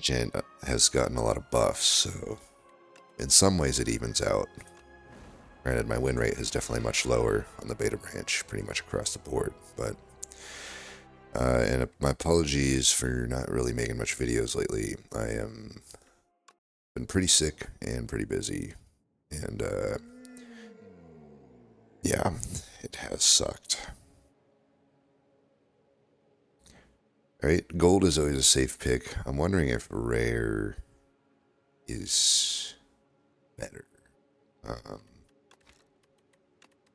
Regent has gotten a lot of buffs, so in some ways it evens out. Granted, my win rate is definitely much lower on the beta branch, pretty much across the board, but and my apologies for not really making much videos lately. I am been pretty sick and pretty busy, and yeah, it has sucked. Alright, gold is always a safe pick. I'm wondering if rare is better.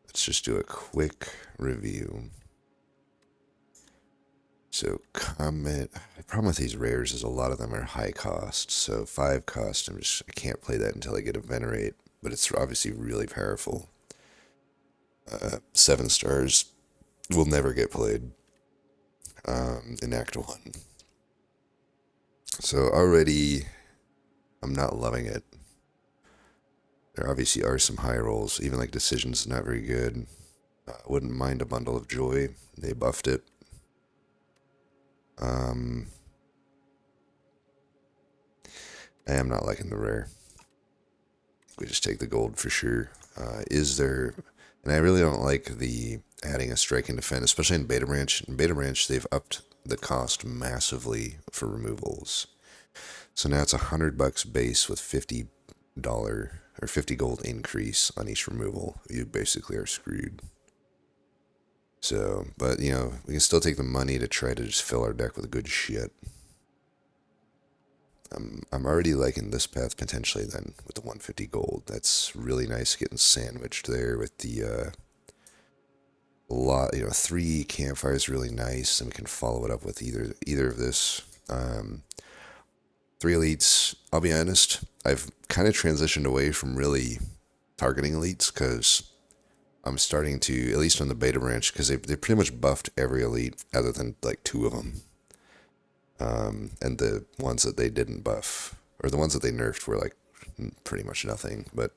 Let's just do a quick review. So, comment. The problem with these rares is a lot of them are high cost. So, 5 cost, I can't play that until I get a Venerate. But it's obviously really powerful. 7 stars will never get played in Act 1. So, already, I'm not loving it. There obviously are some high rolls. Even like Decision's not very good. I wouldn't mind a Bundle of Joy. They buffed it. I am not liking the rare. We just take the gold for sure. Is there... And I really don't like the adding a strike and defend, especially in Beta Branch. In Beta Branch, they've upped the cost massively for removals. So now it's $100 base with $50 or 50 gold increase on each removal. You basically are screwed. So, but you know, we can still take the money to try to just fill our deck with good shit. I'm already liking this path potentially then with the 150 gold. That's really nice getting sandwiched there with the lot, 3 campfires really nice, and we can follow it up with either of this. 3 elites. I'll be honest, I've kind of transitioned away from really targeting elites because I'm starting to, at least on the beta branch, because they pretty much buffed every elite other than like 2 of them. And the ones that they didn't buff, or the ones that they nerfed, were like pretty much nothing. But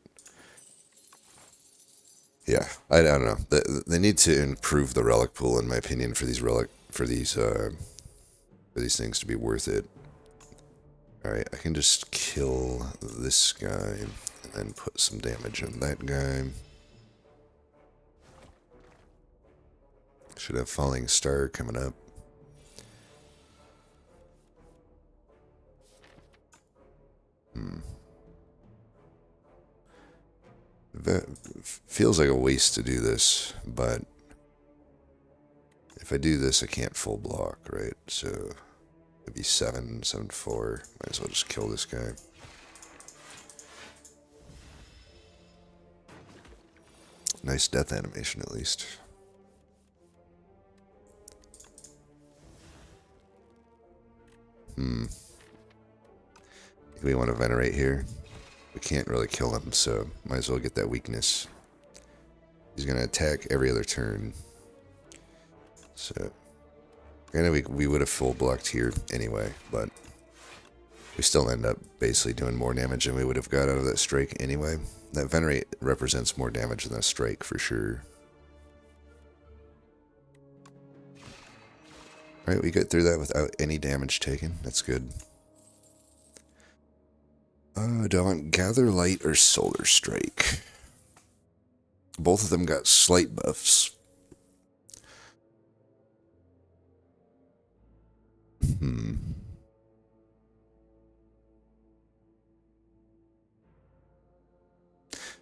yeah, I don't know. They need to improve the relic pool, in my opinion, for these things to be worth it. All right, I can just kill this guy and then put some damage on that guy. Should have Falling Star coming up. That feels like a waste to do this, but if I do this, I can't full block, right? So it'd be 7, 7, 4. Might as well just kill this guy. Nice death animation, at least. We want to Venerate here. We can't really kill him, so might as well get that weakness. He's going to attack every other turn. So, granted, we would have full blocked here anyway, but we still end up basically doing more damage than we would have got out of that strike anyway. That Venerate represents more damage than a strike for sure. Alright, we get through that without any damage taken. That's good. Do I want Gather Light or Solar Strike? Both of them got slight buffs.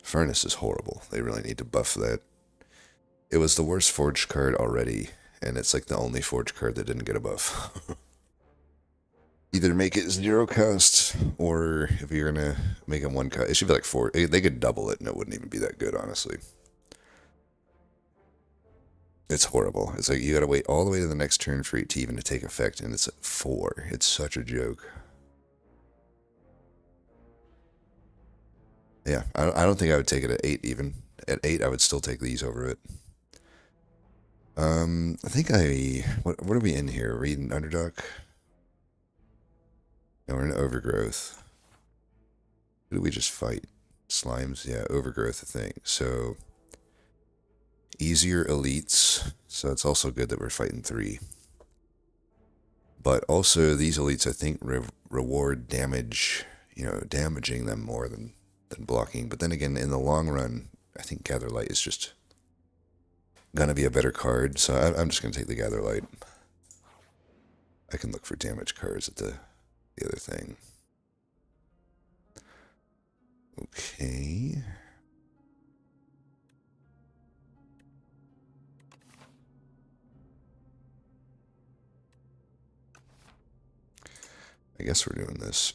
Furnace is horrible. They really need to buff that. It was the worst Forge card already, and it's like the only Forge card that didn't get a buff. Either make it 0 cost, or if you're gonna make it 1 cost, it should be like 4. They could double it, and it wouldn't even be that good, honestly. It's horrible. It's like you gotta wait all the way to the next turn for it to even to take effect, and it's at 4. It's such a joke. Yeah, I don't think I would take it at 8 even. At 8, I would still take these over it. I think what are we in here? Are we in Underdog? No, we're in Overgrowth. Who do we just fight? Slimes? Yeah, Overgrowth, I think. So, easier elites. So it's also good that we're fighting 3. But also, these elites, I think, reward damage, damaging them more than blocking. But then again, in the long run, I think Gather Light is just gonna be a better card. So I'm just gonna take the Gather Light. I can look for damage cards at the other thing. Okay. I guess we're doing this.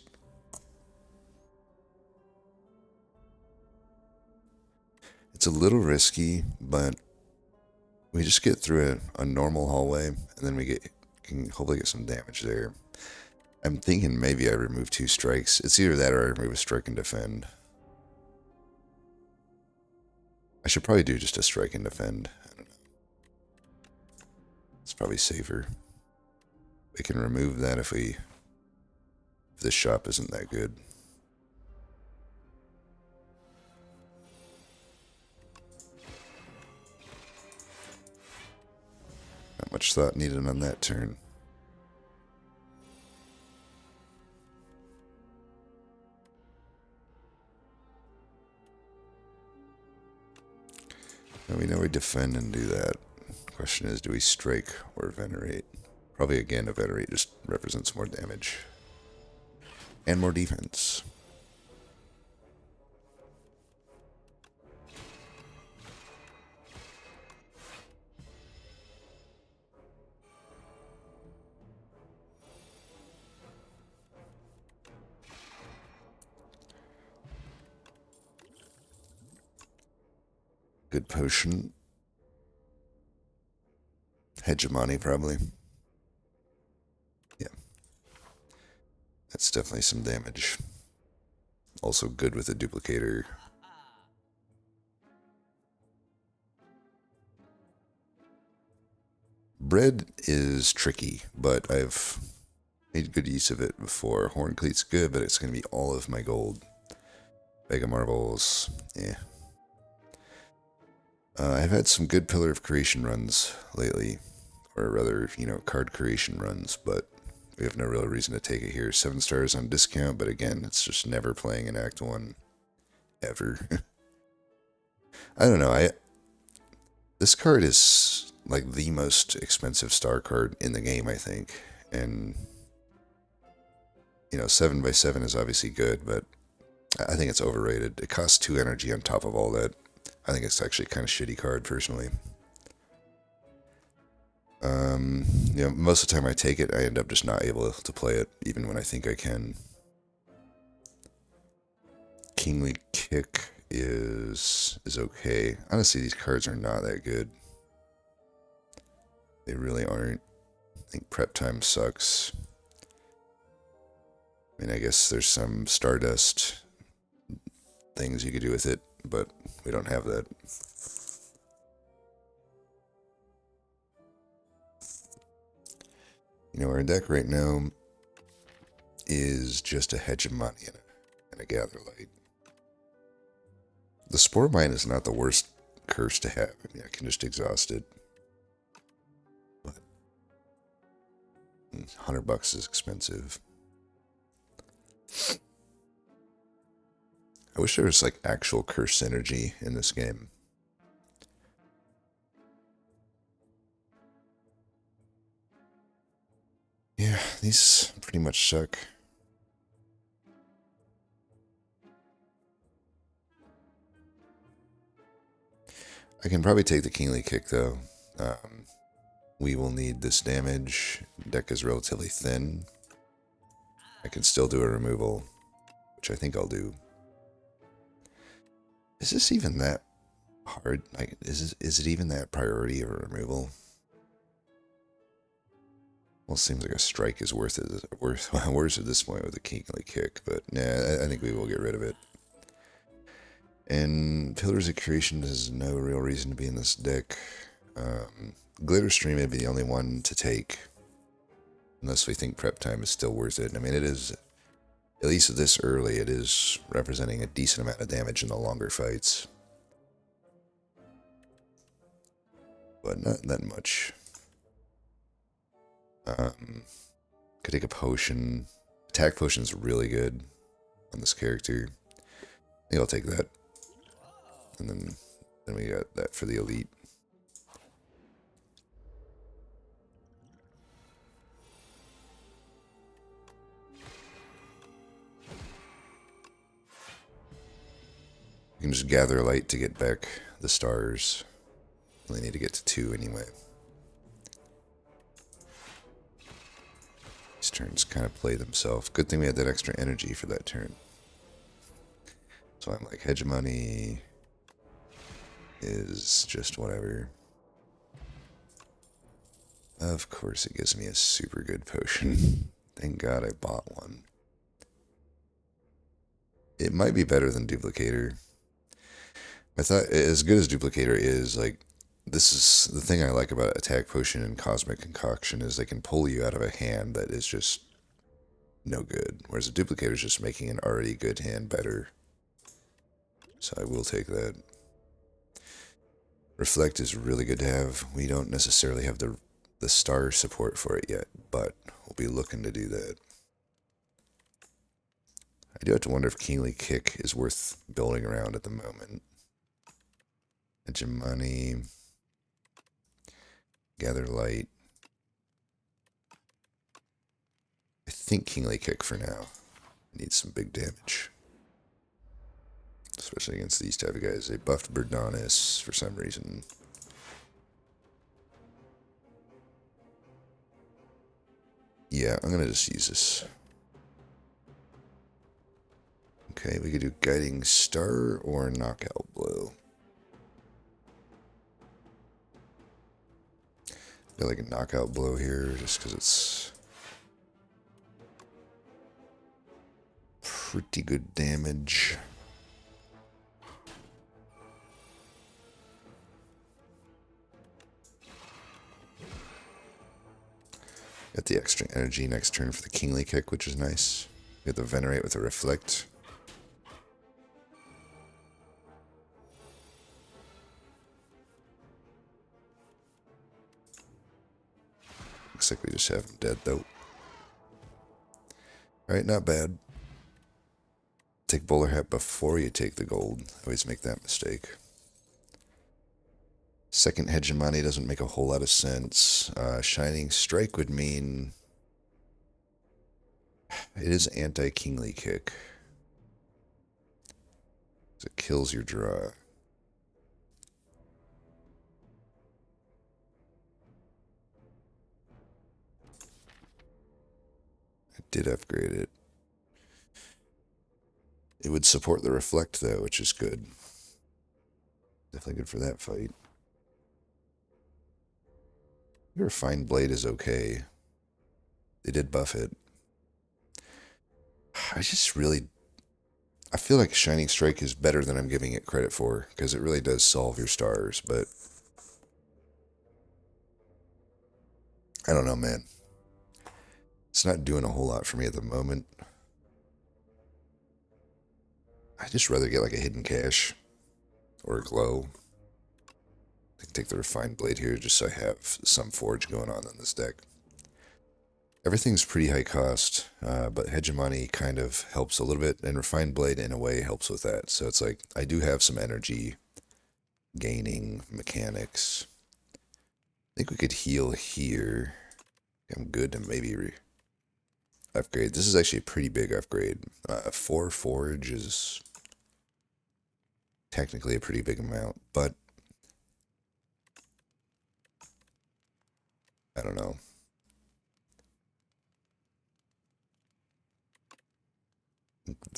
It's a little risky, but we just get through a normal hallway, and then we can hopefully get some damage there. I'm thinking maybe I remove 2 strikes. It's either that or I remove a strike and defend. I should probably do just a strike and defend. I don't know. It's probably safer. We can remove that if this shop isn't that good. Not much thought needed on that turn. Now we know we defend and do that. Question is, do we strike or venerate? Probably again, a venerate just represents more damage. And more defense. Good potion. Hegemony, probably. Yeah. That's definitely some damage. Also good with a duplicator. Bread is tricky, but I've made good use of it before. Horncleat's good, but it's going to be all of my gold. Mega Marbles, yeah. I've had some good Pillar of Creation runs lately, or rather, card creation runs, but we have no real reason to take it here. 7 stars on discount, but again, it's just never playing in Act 1, ever. I don't know, this card is like the most expensive star card in the game, I think, and 7x7 is obviously good, but I think it's overrated. It costs 2 energy on top of all that. I think it's actually kind of shitty card, personally. Most of the time I take it, I end up just not able to play it, even when I think I can. Kingly Kick is okay. Honestly, these cards are not that good. They really aren't. I think Prep Time sucks. I mean, I guess there's some Stardust things you could do with it, but we don't have that. Our deck right now is just a Hegemony and a Gather Light. The Spore Mine is not the worst curse to have. I mean, I can just exhaust it. But $100 is expensive. I wish there was like actual curse synergy in this game. Yeah, these pretty much suck. I can probably take the Kingly Kick, though. We will need this damage. Deck is relatively thin. I can still do a removal, which I think I'll do. Is this even that hard? Like, is it even that priority of a removal? Well, it seems like a strike is worse at this point with a Kingly Kick, but nah, I think we will get rid of it. And Pillars of Creation has no real reason to be in this deck. Glitter Stream may be the only one to take, unless we think Prep Time is still worth it. I mean, it is, at least this early, it is representing a decent amount of damage in the longer fights. But not that much. Could take a potion. Attack potion's really good on this character. I think I'll take that. And then we got that for the elite. You can just gather light to get back the stars. Only need to get to 2 anyway. These turns kind of play themselves. Good thing we had that extra energy for that turn. So I'm like, hegemony is just whatever. Of course it gives me a super good potion. Thank God I bought one. It might be better than Duplicator. I thought, as good as Duplicator is, like, this is the thing I like about Attack Potion and Cosmic Concoction is they can pull you out of a hand that is just no good. Whereas a Duplicator is just making an already good hand better. So I will take that. Reflect is really good to have. We don't necessarily have the star support for it yet, but we'll be looking to do that. I do have to wonder if Kingly Kick is worth building around at the moment. Hegemony. Gather Light. I think Kingly Kick for now. Needs some big damage. Especially against these type of guys. They buffed Berdonis for some reason. Yeah, I'm going to just use this. Okay, we could do Guiding Star or Knockout Blow. I feel like a Knockout Blow here just because it's pretty good damage. Got the extra energy next turn for the Kingly Kick, which is nice. We got the Venerate with the Reflect. Looks like we just have him dead, though. Alright, not bad. Take Bowler Hat before you take the gold. I always make that mistake. Second Hegemony doesn't make a whole lot of sense. Shining Strike would mean it is anti-Kingly Kick. It kills your draw. I did upgrade it. It would support the Reflect, though, which is good. Definitely good for that fight. Your Refined Blade is okay. They did buff it. I feel like Shining Strike is better than I'm giving it credit for, because it really does solve your stars, but I don't know, man. It's not doing a whole lot for me at the moment. I'd just rather get like a Hidden Cache or a Glow. I can take the Refined Blade here just so I have some Forge going on in this deck. Everything's pretty high cost, but Hegemony kind of helps a little bit, and Refined Blade in a way helps with that. So it's like, I do have some energy gaining mechanics. I think we could heal here. I'm good to maybe upgrade. This is actually a pretty big upgrade. 4 Forge is technically a pretty big amount, but I don't know.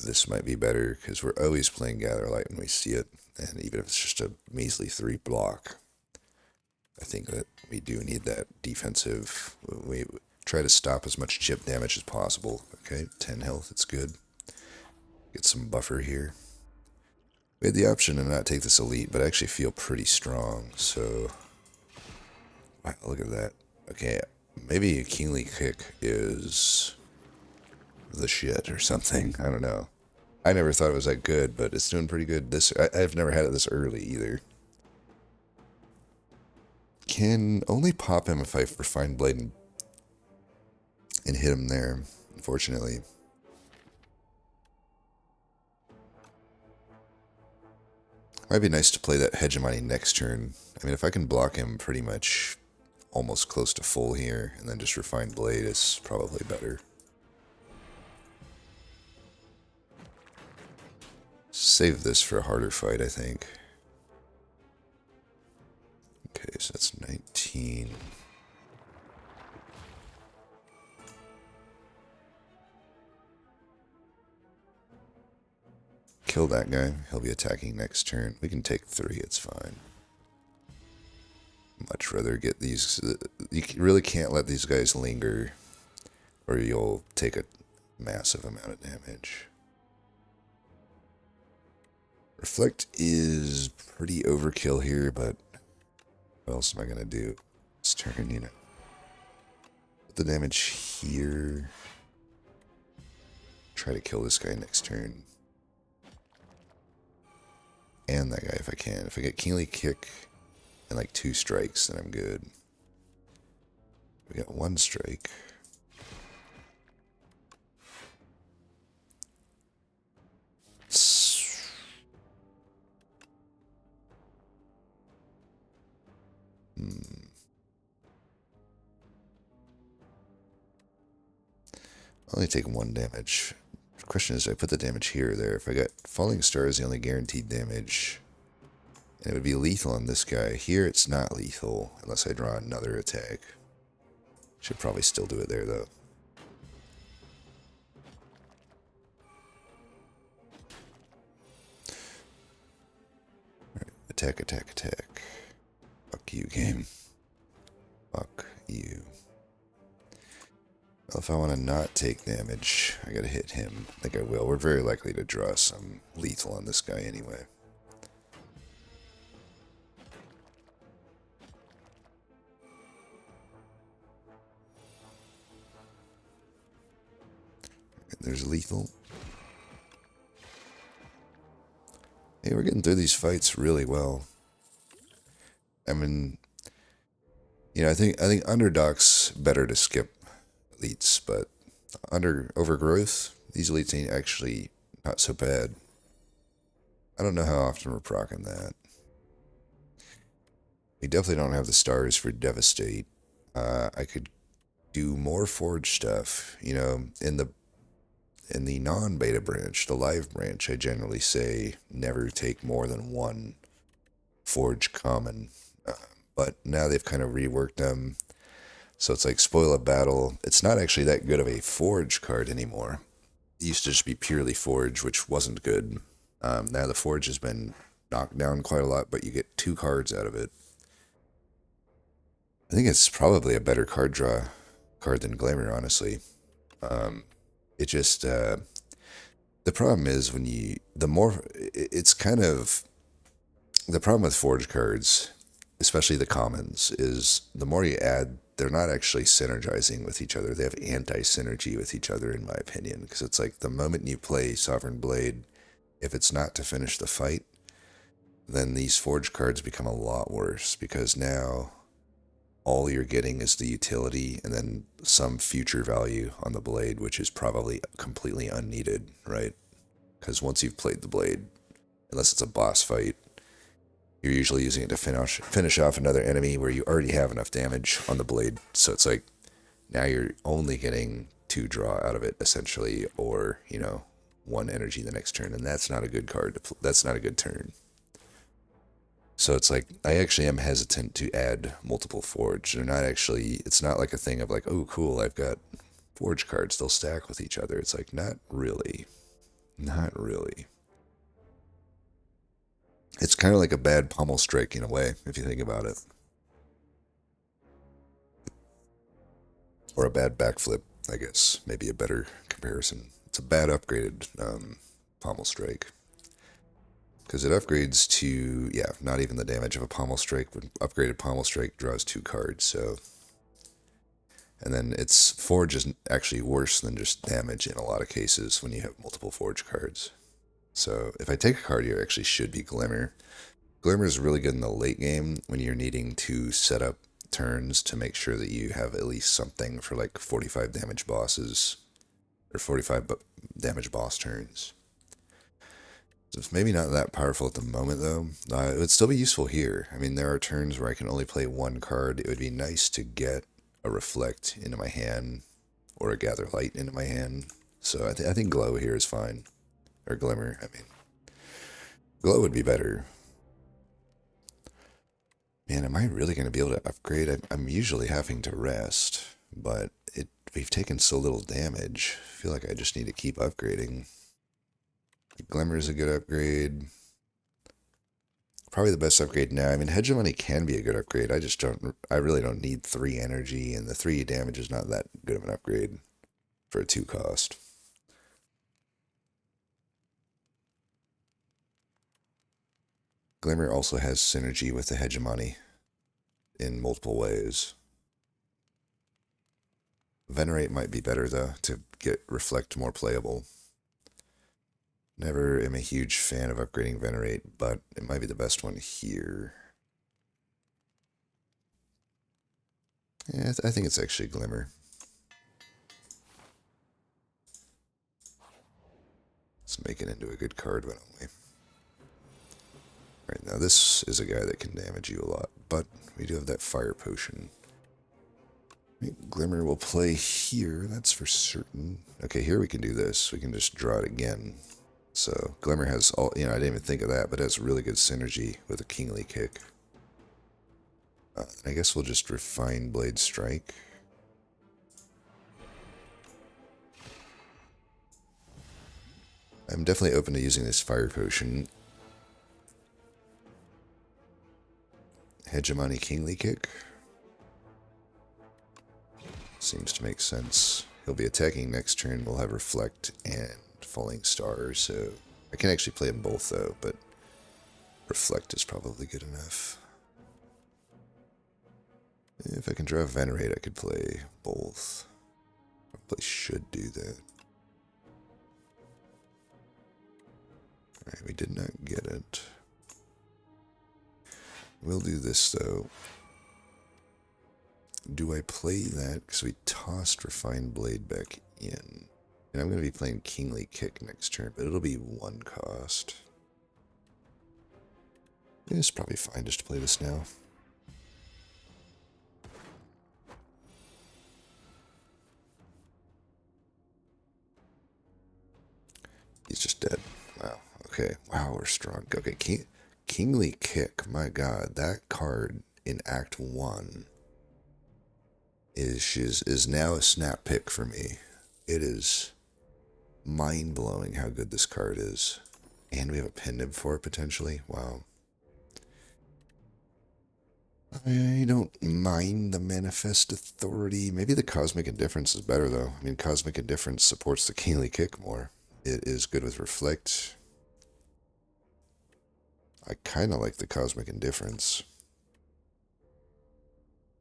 This might be better because we're always playing Gather Light when we see it, and even if it's just a measly 3 block, I think that we do need that defensive. We try to stop as much chip damage as possible. Okay, 10 health, it's good. Get some buffer here. We had the option to not take this elite, but I actually feel pretty strong, so wow, look at that. Okay, maybe a Kingly Kick is the shit or something. I don't know. I never thought it was that good, but it's doing pretty good. I've never had it this early either. Can only pop him if I Refine Blade and and hit him there, unfortunately. Might be nice to play that hegemony next turn. I mean, if I can block him pretty much almost close to full here, and then just refined blade is probably better. Save this for a harder fight, I think. Okay, so that's 19. Kill that guy. He'll be attacking next turn. We can take 3, it's fine. Much rather get these... You really can't let these guys linger, or you'll take a massive amount of damage. Reflect is pretty overkill here, but what else am I going to do this turn, you know? Put the damage here. Try to kill this guy next turn. And that guy if I can. If I get Kingly Kick and like 2 strikes, then I'm good. We got 1 strike. Only take 1 damage. The question is, do I put the damage here or there? If I got Falling Star is the only guaranteed damage, and it would be lethal on this guy. Here it's not lethal unless I draw another attack. Should probably still do it there though. Alright, attack, attack, attack. Fuck you, game. Fuck you. Well, if I want to not take damage, I gotta hit him. I think I will. We're very likely to draw some lethal on this guy anyway. There's lethal. Hey, we're getting through these fights really well. I mean, you know, I think underdog's better to skip elites, but overgrowth, these elites ain't actually not so bad. I don't know how often we're proccing that. We definitely don't have the stars for Devastate. I could do more Forge stuff, you know, in the non-beta branch, the live branch, I generally say never take more than 1 Forge common. But now they've kind of reworked them. So it's like Spoil a Battle. It's not actually that good of a Forge card anymore. It used to just be purely Forge, which wasn't good. Now the Forge has been knocked down quite a lot, but you get 2 cards out of it. I think it's probably a better card draw card than Glamour, honestly. It just, the problem is when you, it's kind of, the problem with Forge cards, especially the commons, is the more you add, they're not actually synergizing with each other. They have anti-synergy with each other, in my opinion, because it's like the moment you play Sovereign Blade, if it's not to finish the fight, then these Forge cards become a lot worse, because now all you're getting is the utility and then some future value on the blade, which is probably completely unneeded, right? Because once you've played the blade, unless it's a boss fight, you're usually using it to finish off another enemy where you already have enough damage on the blade. So it's like, now you're only getting 2 draw out of it, essentially, or, you know, 1 energy the next turn, and that's not a good card. That's not a good turn. So it's like, I actually am hesitant to add multiple Forge. They're not actually, it's not like a thing of like, oh cool, I've got Forge cards, they'll stack with each other. It's like, not really. Not really. It's kind of like a bad pommel strike in a way, if you think about it. Or a bad backflip, I guess. Maybe a better comparison. It's a bad upgraded pommel strike. Because it upgrades to, yeah, not even the damage of a pommel strike. When upgraded pommel strike draws 2 cards, so. And then its Forge is actually worse than just damage in a lot of cases when you have multiple Forge cards. So if I take a card here, it actually should be Glimmer. Glimmer is really good in the late game when you're needing to set up turns to make sure that you have at least something for like 45 damage bosses, or 45 damage boss turns. So it's maybe not that powerful at the moment, though. It would still be useful here. I mean, there are turns where I can only play one card. It would be nice to get a Reflect into my hand, or a Gather Light into my hand. So I think Glow here is fine. Or Glimmer, I mean. Glow would be better. Man, am I really going to be able to upgrade? I'm usually having to rest, but we've taken so little damage. I feel like I just need to keep upgrading. Glimmer is a good upgrade. Probably the best upgrade now. I mean, Hegemony can be a good upgrade. I really don't need 3 energy, and the 3 damage is not that good of an upgrade for a 2 cost. Glimmer also has synergy with the Hegemony in multiple ways. Venerate might be better, though, to get Reflect more playable. Never am a huge fan of upgrading Venerate, but it might be the best one here. Yeah, I think it's actually Glimmer. Let's make it into a good card, why don't we? Right, now this is a guy that can damage you a lot, but we do have that Fire Potion. Glimmer will play here, that's for certain. Okay, here we can do this. We can just draw it again. So, Glimmer has all, I didn't even think of that, but it has really good synergy with a Kingly Kick. I guess we'll just Refine Blade Strike. I'm definitely open to using this Fire Potion. Hegemony Kingly Kick. Seems to make sense. He'll be attacking next turn. We'll have Reflect and Falling Star, so I can actually play them both, though, but Reflect is probably good enough. If I can draw Venerate, I could play both. Probably should do that. Alright, we did not get it. We'll do this, though. Do I play that? Because we tossed Refined Blade back in. And I'm going to be playing Kingly Kick next turn, but it'll be 1 cost. Yeah, it's probably fine just to play this now. He's just dead. Wow. Okay. Wow, we're strong. Okay, Kingly Kick. My god, that card in Act 1 is now a snap pick for me. It is mind-blowing how good this card is. And we have a pen nib for it, potentially. Wow. I don't mind the Manifest Authority. Maybe the Cosmic Indifference is better, though. I mean, Cosmic Indifference supports the Kingly Kick more. It is good with Reflect. I kind of like the Cosmic Indifference.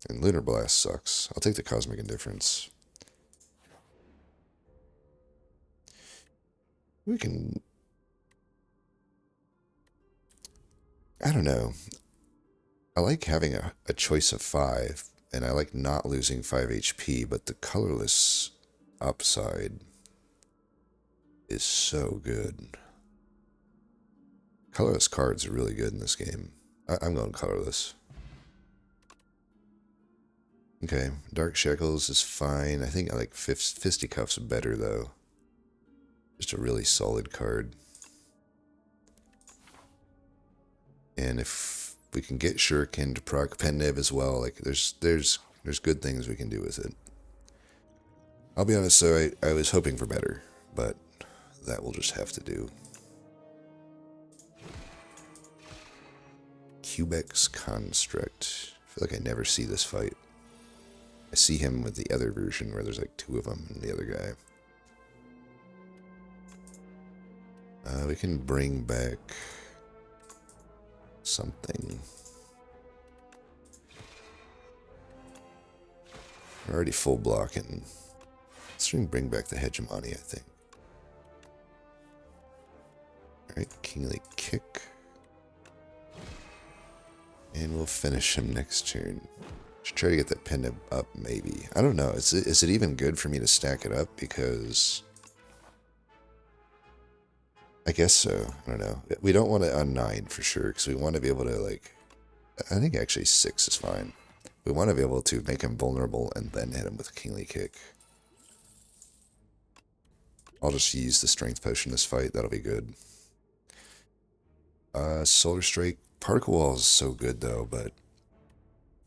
And Lunar Blast sucks. I'll take the Cosmic Indifference. We can... I don't know. I like having a choice of 5, and I like not losing 5 HP, but the colorless upside is so good. Colorless cards are really good in this game. I'm going colorless. Okay, Dark Shackles is fine. I think I like Fisticuffs better, though. Just a really solid card. And if we can get Shuriken to proc Pen Nib as well, like there's good things we can do with it. I'll be honest, though, I was hoping for better, but that will just have to do. Cubex Construct. I feel like I never see this fight. I see him with the other version where there's like 2 of them and the other guy. We can bring back something. We're already full blocking. Let's bring back the Hegemony, I think. Alright, Kingly Kick. And we'll finish him next turn. Should try to get that pen up, maybe. I don't know. Is it even good for me to stack it up? Because I guess so. I don't know. We don't want it on 9 for sure, because we want to be able to, like... I think actually 6 is fine. We want to be able to make him vulnerable and then hit him with a kingly kick. I'll just use the strength potion this fight. That'll be good. Solar Strike. Particle Wall is so good, though, but...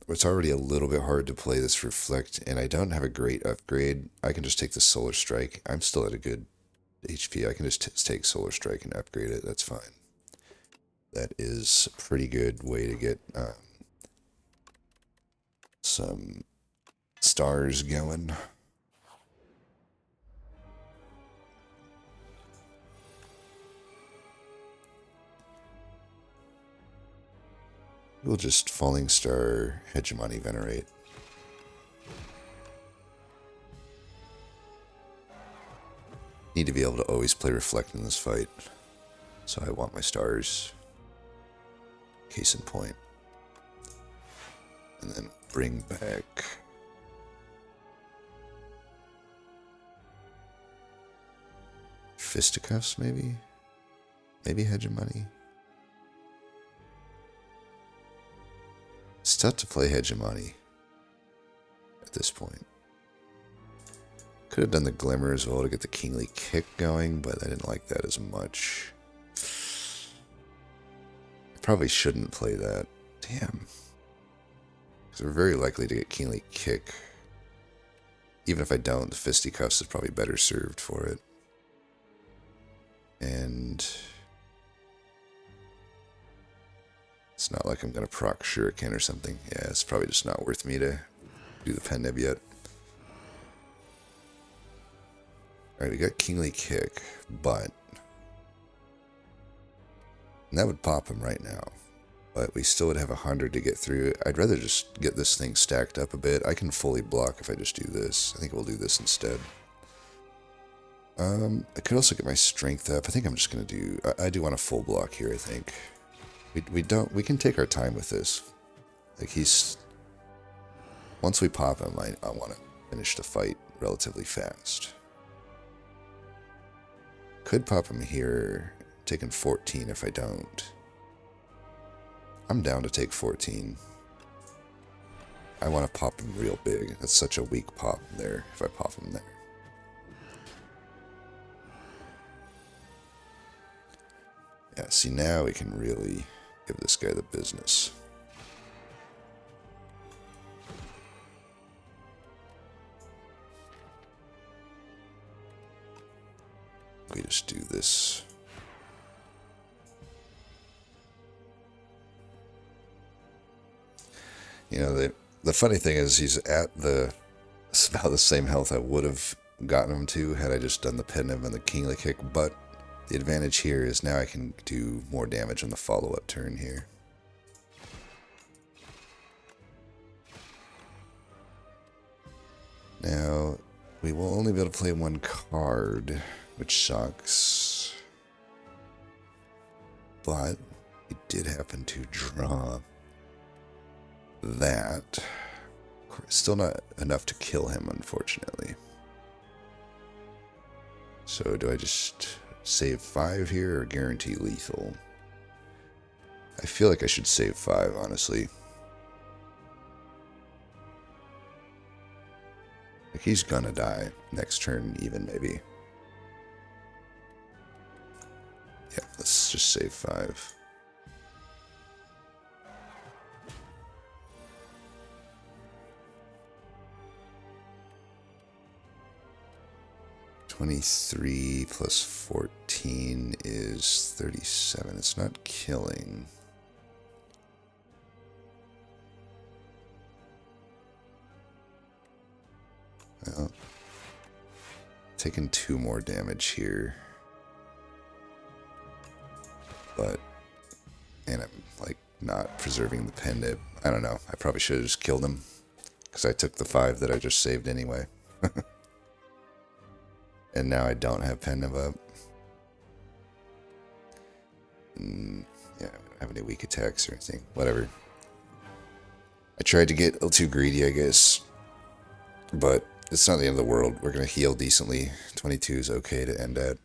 It's already a little bit hard to play this Reflect, and I don't have a great upgrade. I can just take the Solar Strike. I'm still at a good HP. I can just take Solar Strike and upgrade it. That's fine. That is a pretty good way to get some stars going. We'll just Falling Star, Hegemony, Venerate. Need to be able to always play Reflect in this fight. So I want my stars. Case in point. And then bring back... Fisticuffs, maybe? Maybe Hegemony? It's tough to play Hegemony at this point. Could have done the Glimmer as well to get the Kingly Kick going, but I didn't like that as much. I probably shouldn't play that. Damn. Because we're very likely to get Kingly Kick. Even if I don't, the Fisticuffs is probably better served for it. And... it's not like I'm going to proc Shuriken or something. Yeah, it's probably just not worth me to do the Pen Nib yet. Alright, we got Kingly Kick, but... and that would pop him right now. But we still would have 100 to get through. I'd rather just get this thing stacked up a bit. I can fully block if I just do this. I think we'll do this instead. I could also get my strength up. I think I'm just going to do... I do want a full block here, I think. We can take our time with this. Like, he's... once we pop him, I want to finish the fight relatively fast. Could pop him here, taking 14 if I don't. I'm down to take 14. I want to pop him real big. That's such a weak pop there, if I pop him there. Yeah, see, now we can really give this guy the business. We just do this. You know, the funny thing is he's at it's about the same health I would have gotten him to had I just done the Pen Nib and the Kingly Kick, but the advantage here is now I can do more damage on the follow-up turn here. Now, we will only be able to play one card, which sucks. But we did happen to draw that. Still not enough to kill him, unfortunately. So do I just save 5 here or guarantee lethal? I feel like I should save 5, honestly. Like, he's gonna die next turn, even, maybe. Yeah, let's just save 5. $23 plus 14 is 37. It's not killing. Well, taking 2 more damage here. But, and I'm like not preserving the Pen Nib. I don't know. I probably should have just killed him because I took the 5 that I just saved anyway. And now I don't have Pen Nib up. Yeah, I don't have any weak attacks or anything. Whatever. I tried to get a little too greedy, I guess, but it's not the end of the world. We're going to heal decently. 22 is okay to end at.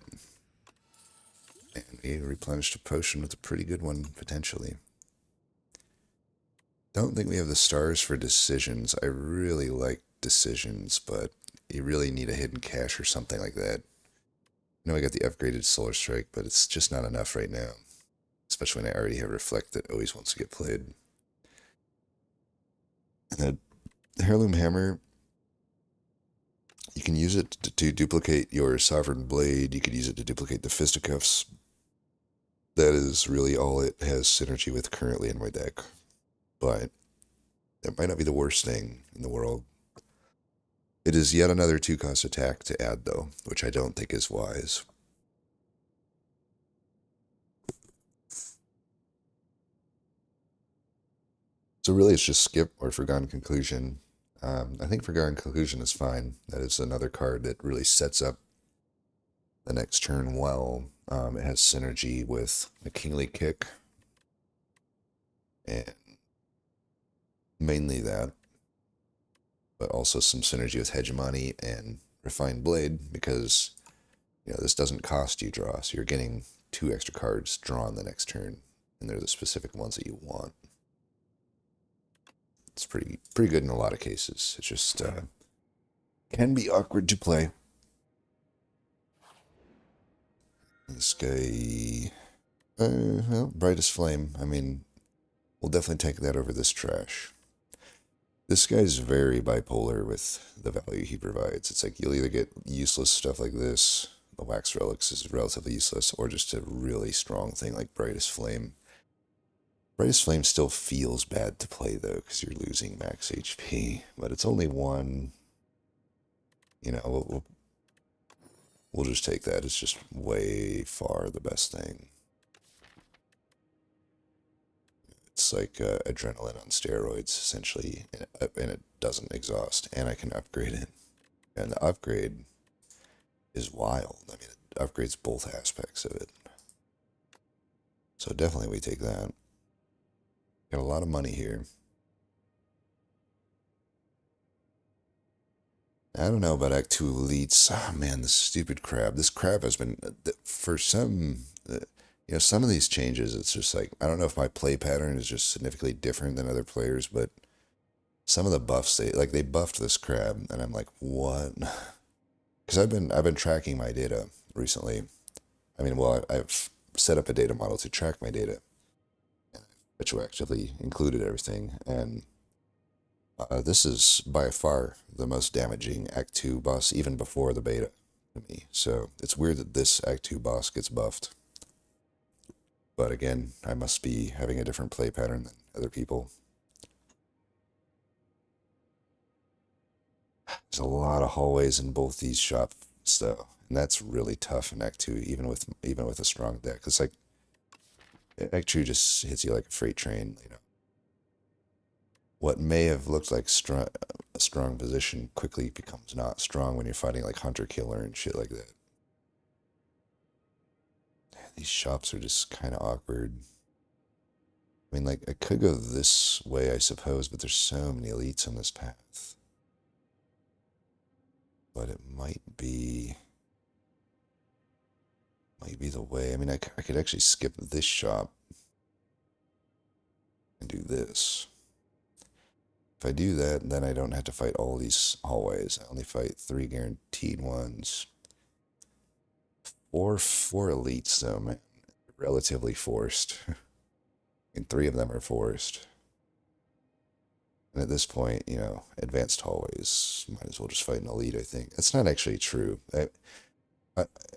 And we replenished a potion with a pretty good one, potentially. Don't think we have the stars for decisions. I really like decisions, but you really need a hidden cache or something like that. I know I got the upgraded Solar Strike, but it's just not enough right now. Especially when I already have Reflect that always wants to get played. And the Heirloom Hammer, you can use it to duplicate your Sovereign Blade. You could use it to duplicate the Fisticuffs. That is really all it has synergy with currently in my deck. But that might not be the worst thing in the world. It is yet another 2-cost attack to add, though, which I don't think is wise. So really it's just Skip or Forgotten Conclusion. I think Forgotten Conclusion is fine. That is another card that really sets up the next turn well. It has synergy with a Kingly Kick. And mainly that. But also some synergy with Hegemony and Refined Blade, because this doesn't cost you draw, so you're getting 2 extra cards drawn the next turn, and they're the specific ones that you want. It's pretty good in a lot of cases. It's just can be awkward to play. This guy, well, Brightest Flame. I mean, we'll definitely take that over this trash. This guy's very bipolar with the value he provides. It's like you'll either get useless stuff like this, the Wax Relics is relatively useless, or just a really strong thing like Brightest Flame. Brightest Flame still feels bad to play, though, because you're losing max HP, but it's only one. We'll just take that. It's just way far the best thing. It's like adrenaline on steroids, essentially, and it doesn't exhaust, and I can upgrade it. And the upgrade is wild. I mean, it upgrades both aspects of it. So definitely we take that. Got a lot of money here. I don't know about Act 2 elites. Oh man, this stupid crab. This crab has been, for some, some of these changes, it's just like, I don't know if my play pattern is just significantly different than other players, but some of the buffs, they buffed this crab, and I'm like, what? Because I've been tracking my data recently. I mean, well, I've set up a data model to track my data. And I've retroactively included everything, and this is by far the most damaging Act 2 boss, even before the beta to me. So it's weird that this Act 2 boss gets buffed. But again, I must be having a different play pattern than other people. There's a lot of hallways in both these shops, though, and that's really tough in Act 2, even with a strong deck. It's like Act 2 just hits you like a freight train, What may have looked like a strong position quickly becomes not strong when you're fighting like Hunter Killer and shit like that. These shops are just kind of awkward. I mean, like, I could go this way, I suppose, but there's so many elites on this path. But it might be the way. I mean, I could actually skip this shop and do this. If I do that, then I don't have to fight all these hallways. I only fight 3 guaranteed ones. Or 4 elites, though, man. Relatively forced. And 3 of them are forced. And at this point, advanced hallways, might as well just fight an elite, I think. That's not actually true.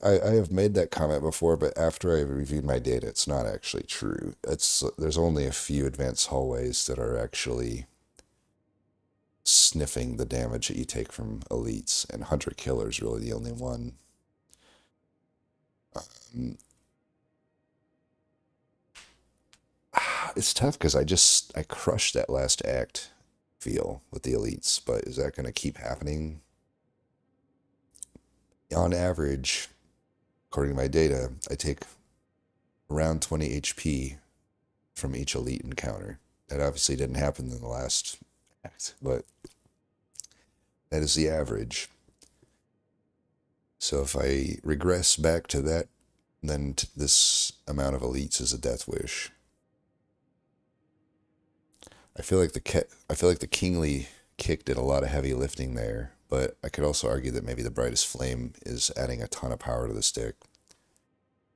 I have made that comment before, but after I reviewed my data, it's not actually true. There's only a few advanced hallways that are actually sniffing the damage that you take from elites, and Hunter Killer is really the only one. It's tough because I crushed that last act feel with the elites, but is that going to keep happening? On average, according to my data, I take around 20 HP from each elite encounter. That obviously didn't happen in the last act, but that is the average. So if I regress back to that, then this amount of elites is a death wish. I feel like the kingly kick did a lot of heavy lifting there, but I could also argue that maybe the brightest flame is adding a ton of power to the stick.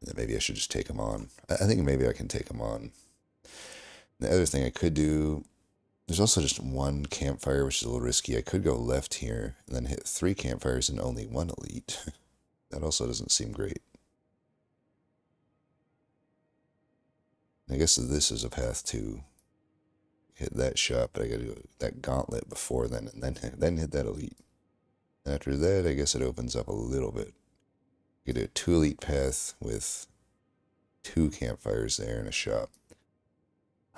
And that maybe I should just take him on. I think maybe I can take him on. The other thing I could do, there's also just one campfire, which is a little risky. I could go left here and then hit 3 campfires and only 1 elite. That also doesn't seem great. I guess this is a path to hit that shot, but I gotta do that gauntlet before then, and then hit that elite. And after that, I guess it opens up a little bit. You could do a 2 elite path with 2 campfires there and a shop.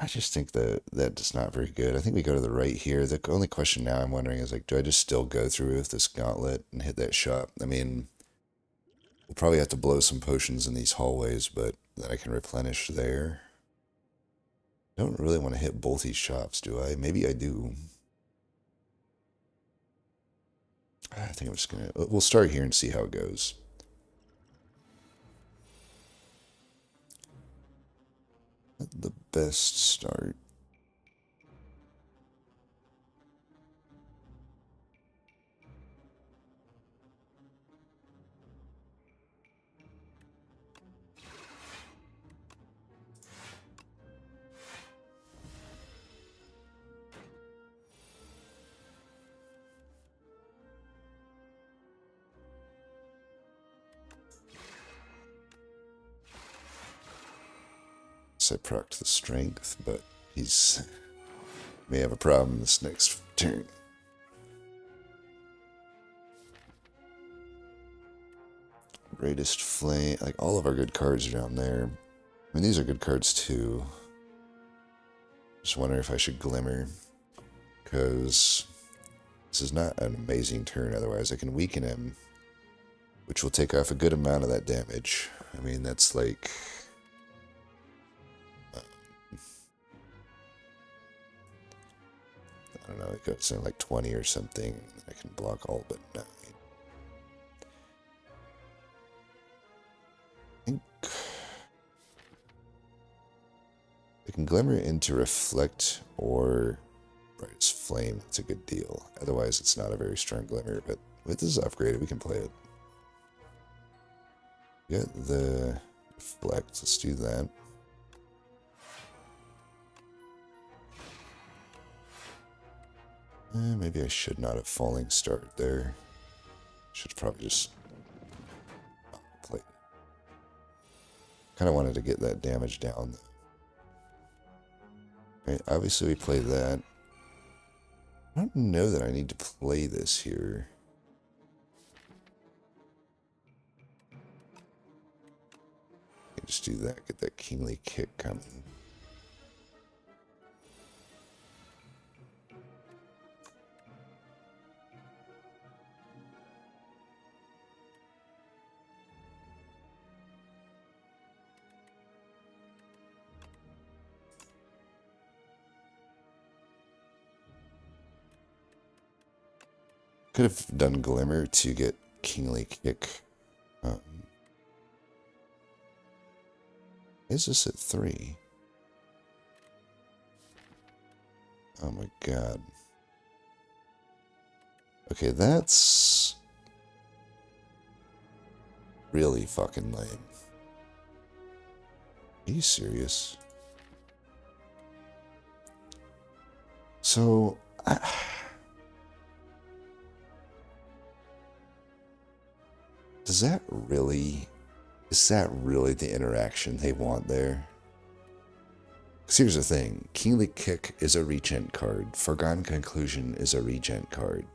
I just think that that's not very good. I think we go to the right here. The only question now I'm wondering is, like, do I just still go through with this gauntlet and hit that shop? I mean, we'll probably have to blow some potions in these hallways, but then I can replenish there. I don't really want to hit both these shops, do I? Maybe I do. I think I'm just gonna... We'll start here and see how it goes. Not the best start. I procced the strength, but he's may have a problem this next turn. Greatest flame, like all of our good cards are down there. I mean, these are good cards too. Just wondering if I should glimmer, because this is not an amazing turn. Otherwise, I can weaken him, which will take off a good amount of that damage. I mean, that's like... I don't know, it goes in like 20 or something. I can block all but 9. I think I can glimmer into reflect or brightest flame. That's a good deal. Otherwise, it's not a very strong glimmer, but with this upgraded, we can play it. We got the reflect. Let's do that. Maybe I should not have falling start there. Should probably just play it. Kind of wanted to get that damage down. Right, obviously we play that. I don't know that I need to play this here. I can just do that, get that kingly kick coming. Could have done Glimmer to get Kingly Kick. Is this at 3? Oh my god. Okay, that's really fucking lame. Are you serious? So... is that really the interaction they want there? Because here's the thing. Kingly Kick is a Regent card. Foregone Conclusion is a Regent card.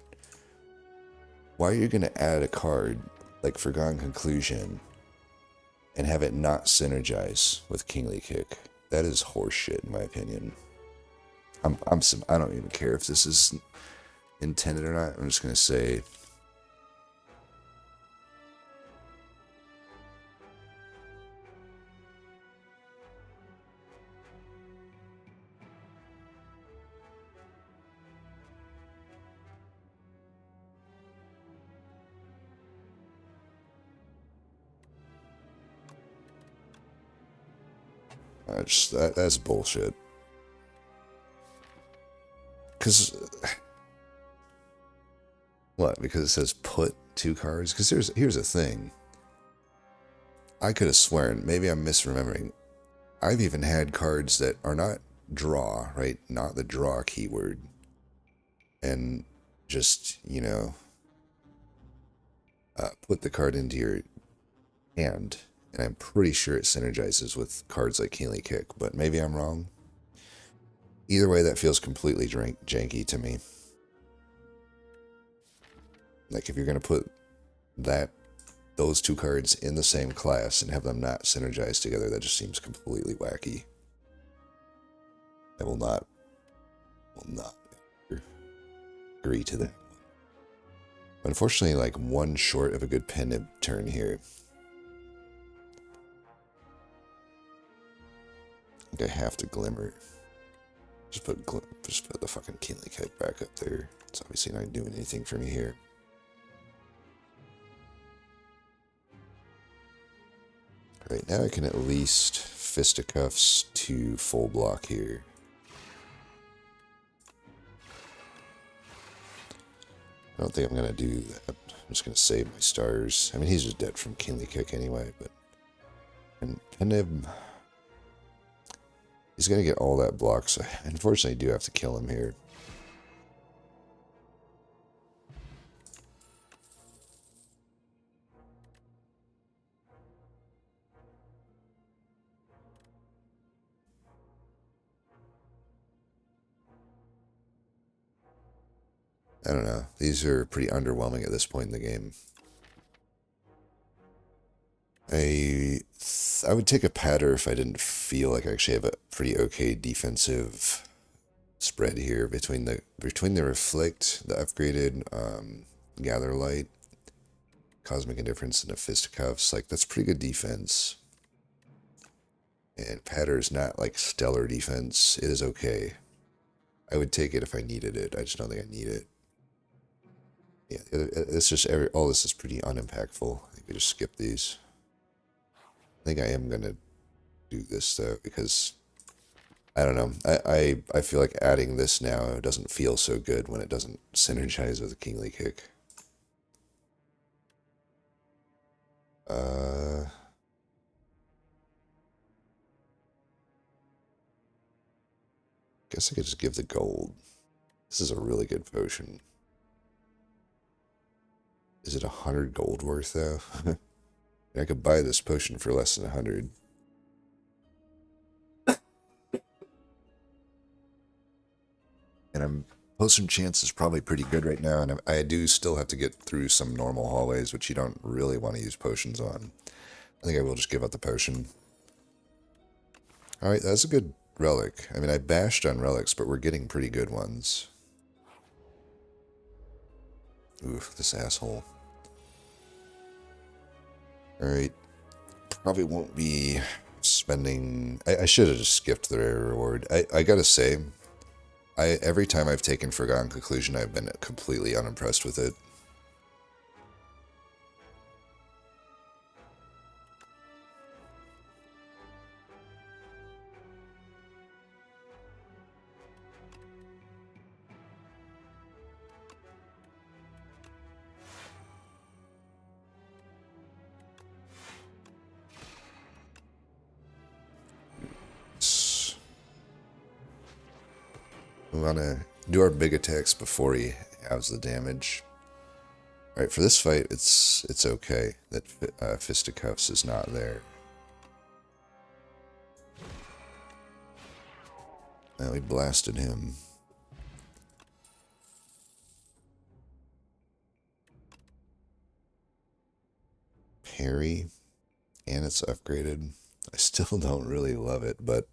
Why are you going to add a card like Foregone Conclusion and have it not synergize with Kingly Kick? That is horseshit in my opinion. I don't even care if this is intended or not. I'm just going to say... That's bullshit. Because what? Because it says put 2 cards? Because here's the thing. I could have sworn, maybe I'm misremembering. I've even had cards that are not draw, right? Not the draw keyword. And just, put the card into your hand. And I'm pretty sure it synergizes with cards like Healing Kick, but maybe I'm wrong. Either way, that feels completely janky to me. Like, if you're going to put those 2 cards in the same class and have them not synergize together, that just seems completely wacky. I will not agree to that. But unfortunately, like, one short of a good pen turn here. I think I have to Glimmer. Just put the fucking Healing Kick back up there. It's obviously not doing anything for me here. Alright, now I can at least Fisticuffs to full block here. I don't think I'm going to do that. I'm just going to save my stars. I mean, he's just dead from Healing Kick anyway, but... And Penib... He's going to get all that block, so I unfortunately do have to kill him here. I don't know. These are pretty underwhelming at this point in the game. I would take a patter if I didn't feel like I actually have a pretty okay defensive spread here between the Reflect, the upgraded Gather Light, Cosmic Indifference, and a Fisticuffs. Like, that's pretty good defense. And Patter's not like stellar defense. It is okay. I would take it if I needed it. I just don't think I need it. Yeah, it's just all this is pretty unimpactful. I think we just skip these. I think I am gonna do this though because I don't know. I feel like adding this now doesn't feel so good when it doesn't synergize with a Kingly Kick. Guess I could just give the gold. This is a really good potion. Is it 100 gold worth though? I could buy this potion for less than 100. And potion chance is probably pretty good right now, and I do still have to get through some normal hallways, which you don't really want to use potions on. I think I will just give up the potion. Alright, that's a good relic. I mean, I bashed on relics, but we're getting pretty good ones. Oof, this asshole. Alright. Probably won't be spending... I should have just skipped the rare reward. I gotta say, every time I've taken Forgotten Conclusion, I've been completely unimpressed with it. We want to do our big attacks before he has the damage. Alright, for this fight, it's okay that Fisticuffs is not there. Now we blasted him. Parry, and it's upgraded. I still don't really love it, but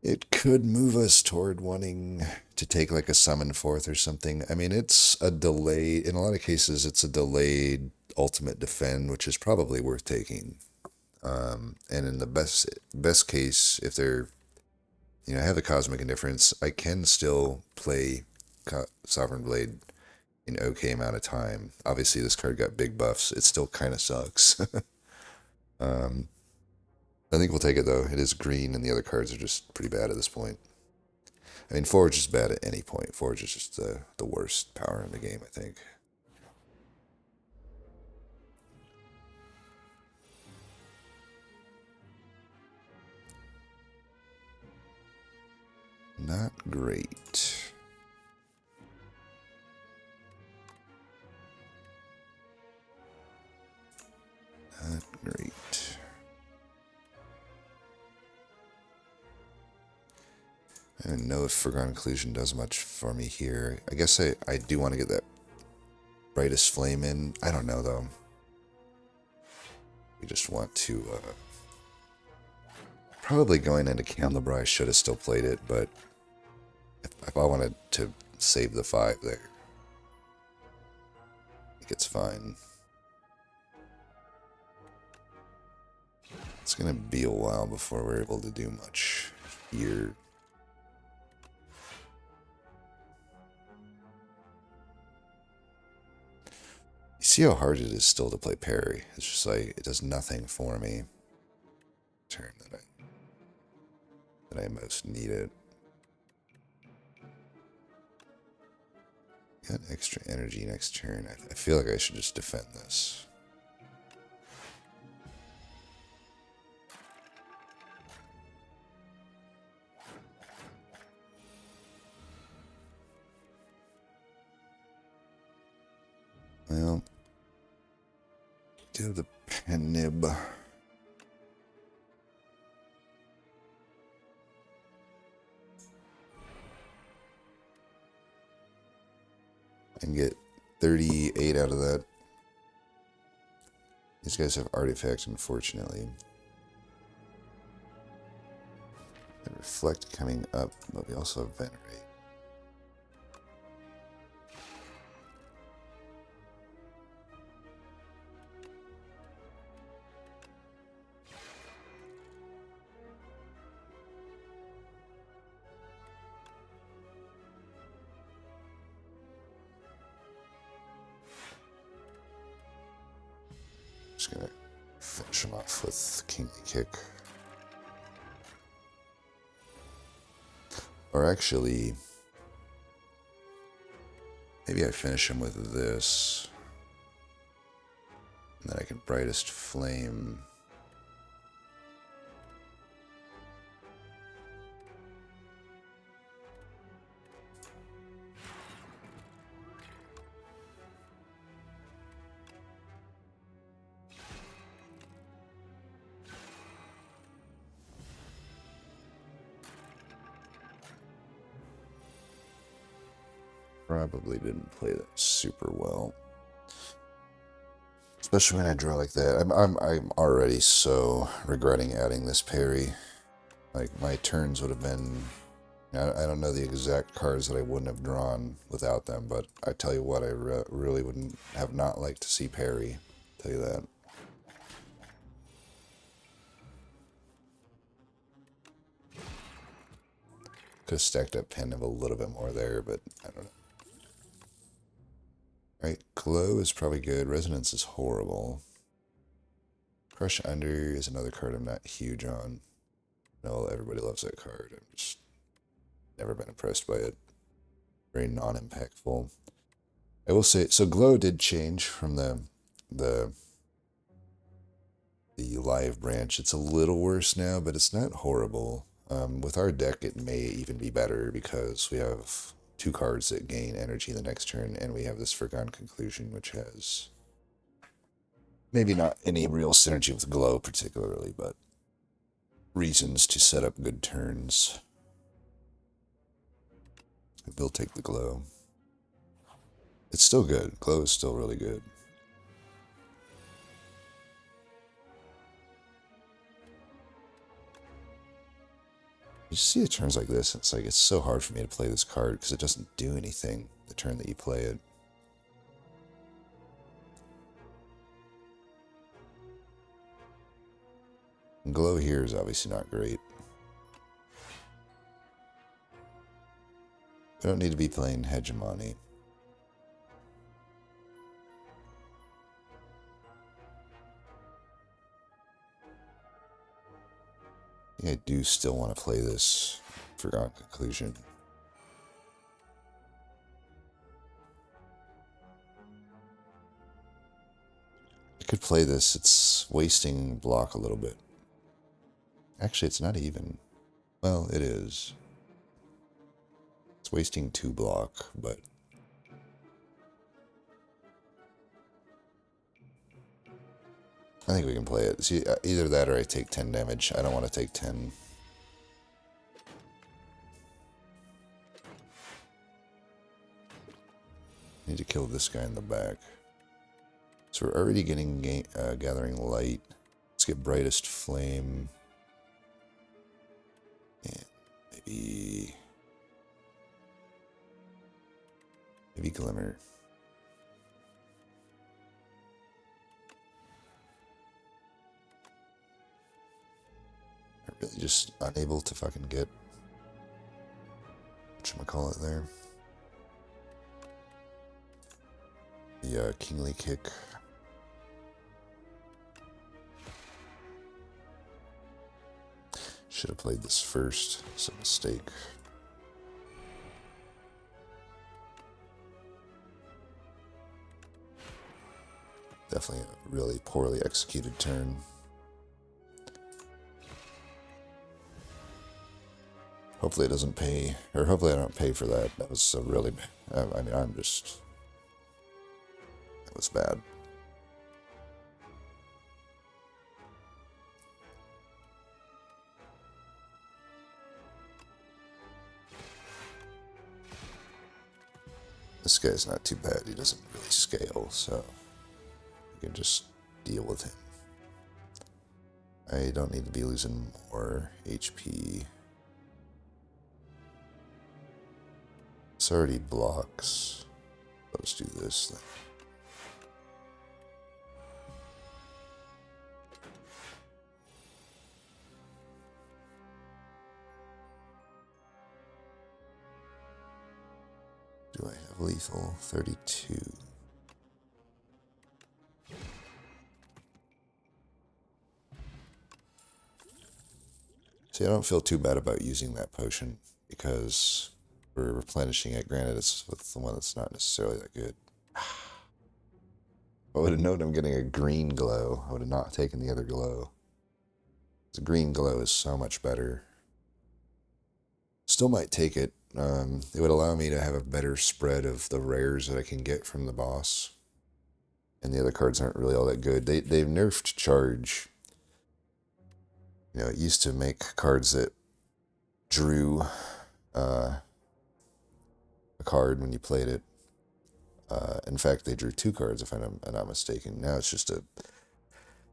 it could move us toward wanting to take like a summon forth or something. I mean, it's a delayed, in a lot of cases, it's a delayed ultimate defend, which is probably worth taking. And in the best case, if they're, have the Cosmic Indifference, I can still play Sovereign Blade in okay amount of time. Obviously, this card got big buffs. It still kind of sucks. I think we'll take it though. It is green, and the other cards are just pretty bad at this point. I mean, Forge is bad at any point. Forge is just the worst power in the game, I think. Not great. Not great. I don't know if Forgotten Collusion does much for me here. I guess I do want to get that brightest flame in. I don't know, though. We just want to... probably going into Candelabra, I should have still played it, but if I wanted to save the 5 there, I think it's fine. It's going to be a while before we're able to do much here. You see how hard it is still to play parry. It's just like, it does nothing for me. Turn that I most need it. Got extra energy next turn. I feel like I should just defend this. Well, do the pen nib. And get 38 out of that. These guys have artifacts, unfortunately. And reflect coming up, but we also have venerate. Just gonna finish him off with Kingly Kick. Or actually, maybe I finish him with this. And then I can Brightest Flame. Probably didn't play that super well, especially when I draw like that. I'm already so regretting adding this parry. Like my turns would have been. I don't know the exact cards that I wouldn't have drawn without them, but I tell you what, I really wouldn't have not liked to see parry. I'll tell you that. Could have stacked up pen of a little bit more there, but I don't know. Alright, Glow is probably good. Resonance is horrible. Crush Under is another card I'm not huge on. No, everybody loves that card. I'm just never been impressed by it. Very non-impactful. I will say, so Glow did change from the live branch. It's a little worse now, but it's not horrible. With our deck, it may even be better because we have 2 cards that gain energy the next turn, and we have this Forgotten Conclusion, which has maybe not any real synergy with Glow particularly, but reasons to set up good turns. They'll take the Glow. It's still good. Glow is still really good. You see it turns like this, it's like it's so hard for me to play this card because it doesn't do anything the turn that you play it. And Glow here is obviously not great. I don't need to be playing Hegemony. I think I do still want to play this Forgotten Conclusion. I could play this. It's wasting block a little bit. Actually, it's not even. Well, it is. It's wasting 2 block, but I think we can play it. See, either that or I take 10 damage. I don't want to take 10. Need to kill this guy in the back. So we're already getting gathering light. Let's get brightest flame. And maybe glimmer. I'm really just unable to fucking get whatchamacallit there. The kingly kick. Should have played this first. It's a mistake. Definitely a really poorly executed turn. Hopefully it doesn't pay, or hopefully I don't pay for that. That was a really, I mean, that was bad. This guy's not too bad. He doesn't really scale, so we can just deal with him. I don't need to be losing more HP. It's already blocks. Let's do this then. Do I have lethal? 32. See, I don't feel too bad about using that potion because we're replenishing it. Granted, it's with the one that's not necessarily that good. I would have known I'm getting a green glow. I would have not taken the other glow. The green glow is so much better. Still might take it. It would allow me to have a better spread of the rares that I can get from the boss. And the other cards aren't really all that good. They've nerfed charge. You know, it used to make cards that drew a card when you played it. In fact, they drew 2 cards if I'm not mistaken. Now it's just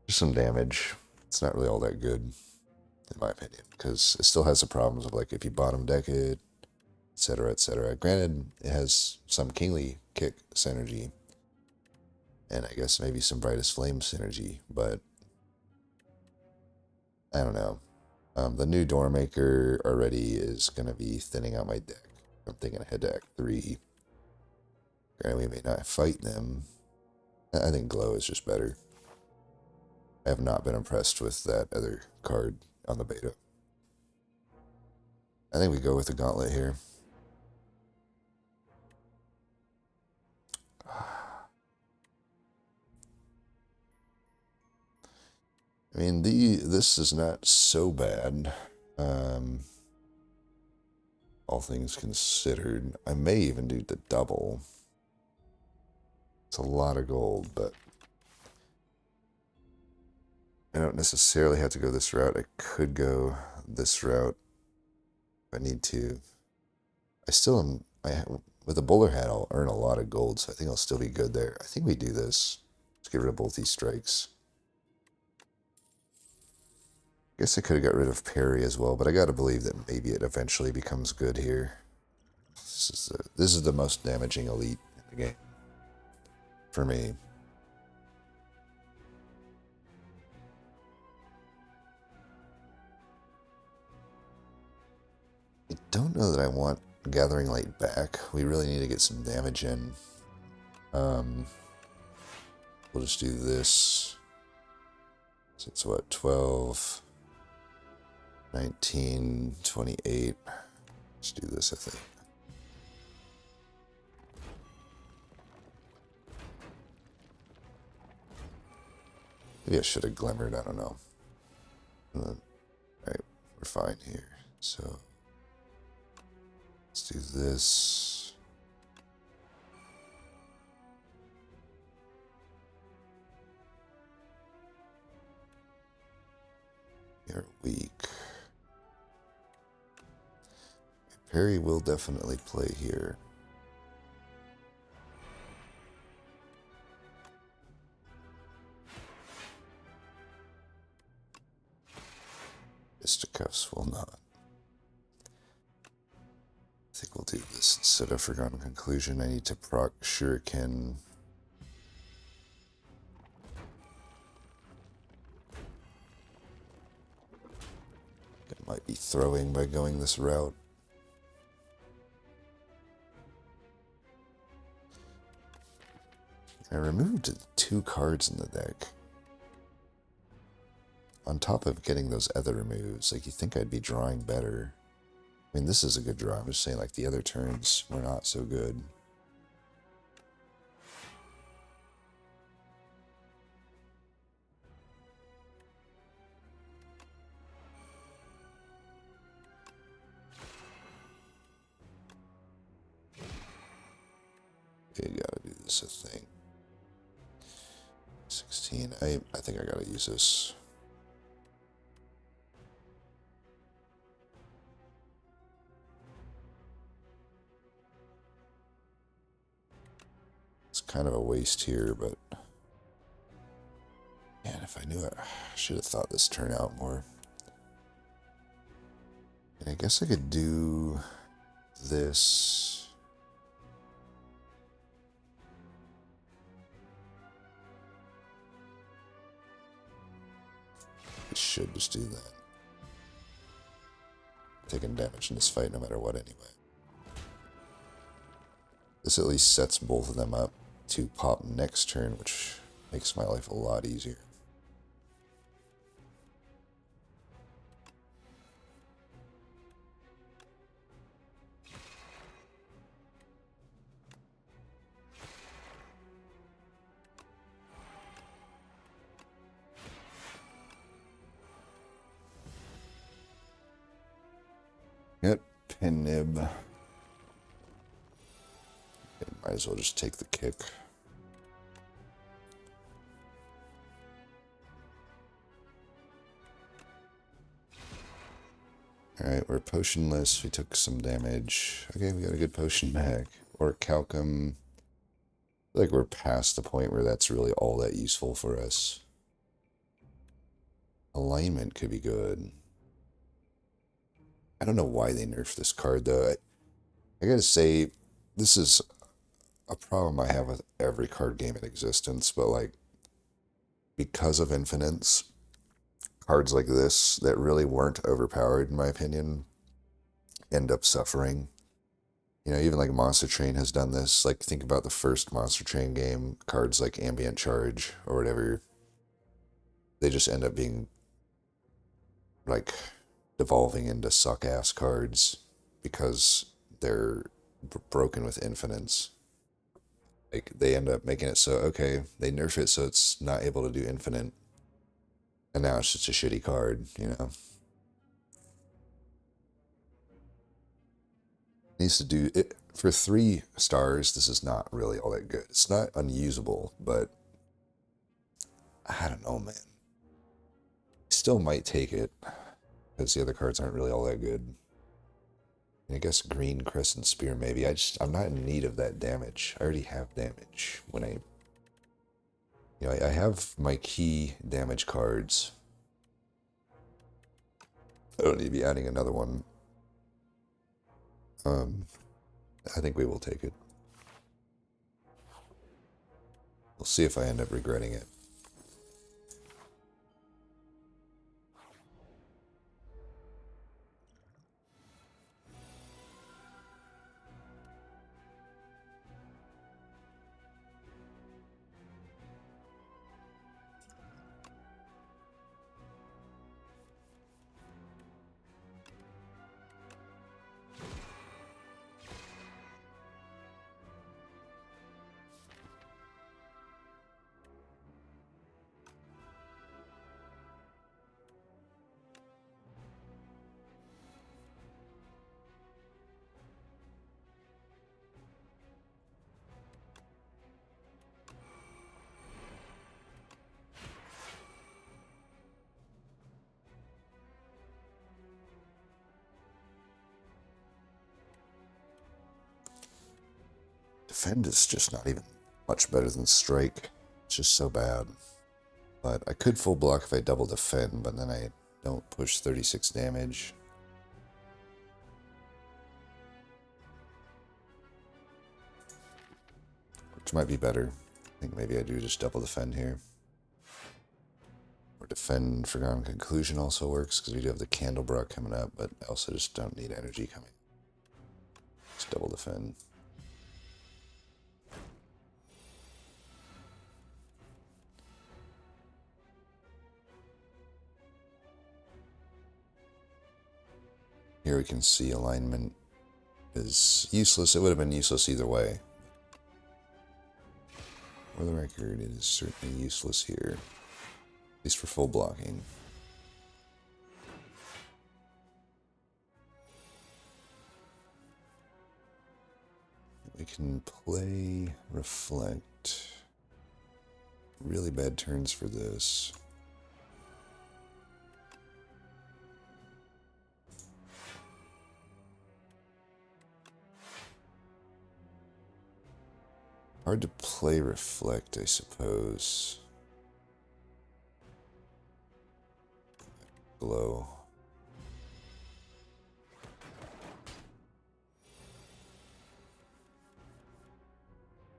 some damage. It's not really all that good, in my opinion, because it still has the problems of like if you bottom deck it, etc., etc. Granted, it has some kingly kick synergy, and I guess maybe some brightest flame synergy, but I don't know. The new Doormaker already is going to be thinning out my deck. I'm thinking ahead to Act 3. Granted, we may not fight them. I think Glow is just better. I have not been impressed with that other card on the beta. I think we go with the Gauntlet here. I mean, this is not so bad. All things considered. I may even do the double. It's a lot of gold, but I don't necessarily have to go this route. I could go this route if I need to. I still am. With a bowler hat, I'll earn a lot of gold, so I think I'll still be good there. I think we do this. Let's get rid of both these strikes. I guess I could have got rid of parry as well, but I gotta believe that maybe it eventually becomes good here. This is the most damaging elite in the game for me. I don't know that I want Gathering Light back. We really need to get some damage in. We'll just do this. So it's what, 12? 1928. Let's do this, I think. Maybe I should have glimmered, I don't know. Alright, we're fine here. So, let's do this. You're weak. Perry will definitely play here. Fisticuffs will not. I think we'll do this instead of Forgotten Conclusion. I need to proc Shuriken. I might be throwing by going this route. I removed 2 cards in the deck. On top of getting those other removes, like, you think I'd be drawing better. I mean, this is a good draw. I'm just saying, like, the other turns were not so good. Okay, gotta do this, I think. 16. I think I gotta use this. It's kind of a waste here, but man, if I knew it, I should have thought this turn out more. And I guess I could do this. I should just do that. Taking damage in this fight no matter what anyway. This at least sets both of them up to pop next turn, which makes my life a lot easier. Yep, pin nib. Okay, might as well just take the kick. Alright, we're potionless. We took some damage. Okay, we got a good potion back. Or Calcum. I feel like we're past the point where that's really all that useful for us. Alignment could be good. I don't know why they nerfed this card, though. I gotta say, this is a problem I have with every card game in existence, but, like, because of infinites, cards like this that really weren't overpowered, in my opinion, end up suffering. You know, even like Monster Train has done this. Like, think about the first Monster Train game, cards like Ambient Charge or whatever, they just end up being, like, devolving into suck-ass cards because they're broken with infinites. Like, they end up making it so, okay, they nerf it so it's not able to do infinite, and now it's just a shitty card, you know? Needs to do it for 3 stars. This is not really all that good. It's not unusable, but I don't know, man. Still might take it because the other cards aren't really all that good. And I guess Green Crescent Spear maybe. I'm not in need of that damage. I already have damage when I have my key damage cards. I don't need to be adding another one. I think we will take it. We'll see if I end up regretting it. defend is just not even much better than strike. It's just so bad. But I could full block if I double defend, but then I don't push 36 damage. Which might be better. I think maybe I do just double defend here. Or defend Forgotten Conclusion also works, because we do have the Candlebrook coming up, but I also just don't need energy coming. Just double defend. Here we can see alignment is useless. It would have been useless either way. For the record, it is certainly useless here. At least for full blocking. We can play Reflect. Really bad turns for this. Hard to play Reflect, I suppose. Glow.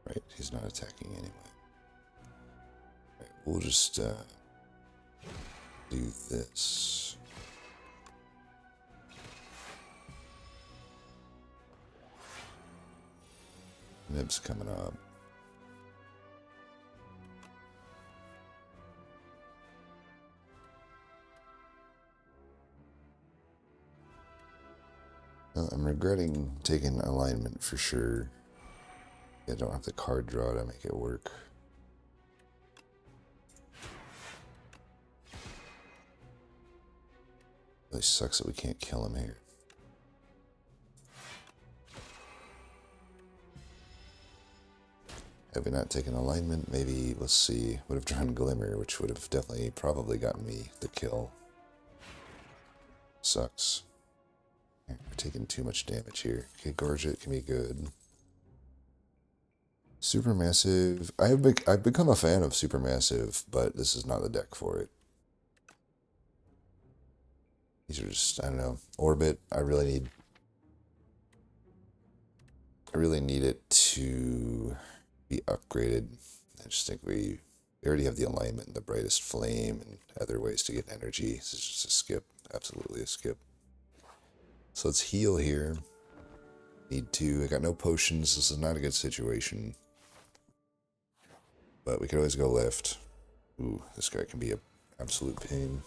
Right, he's not attacking anyway. Right, we'll just do this. Nib's coming up. I'm regretting taking alignment for sure. I don't have the card draw to make it work. Really sucks that we can't kill him here. Had we not taken alignment, maybe, let's see, would have drawn Glimmer, which would have definitely probably gotten me the kill. Sucks. We're taking too much damage here. Okay, Gorget can be good. Supermassive. I've become a fan of Supermassive, but this is not the deck for it. These are just, I don't know. Orbit, I really need it to be upgraded. I just think we already have the alignment and the brightest flame and other ways to get energy. This is just a skip. Absolutely a skip. So let's heal here. Need to. I got no potions. This is not a good situation. But we could always go left. Ooh, this guy can be an absolute pain.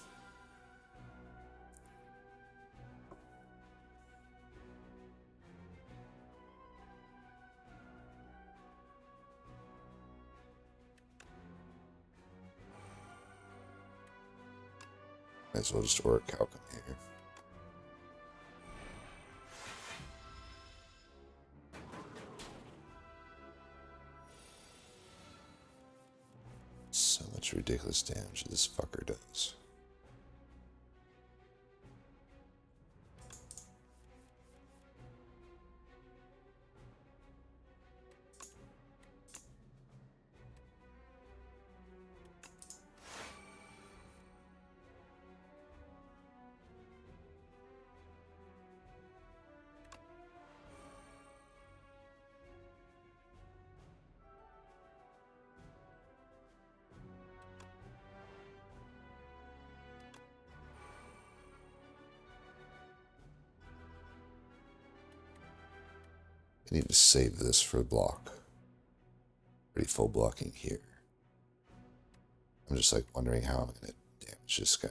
Might as well just Auric Calcum here. So much ridiculous damage this fucker does. I need to save this for a block. Pretty full blocking here. I'm just like wondering how I'm going to damage this guy.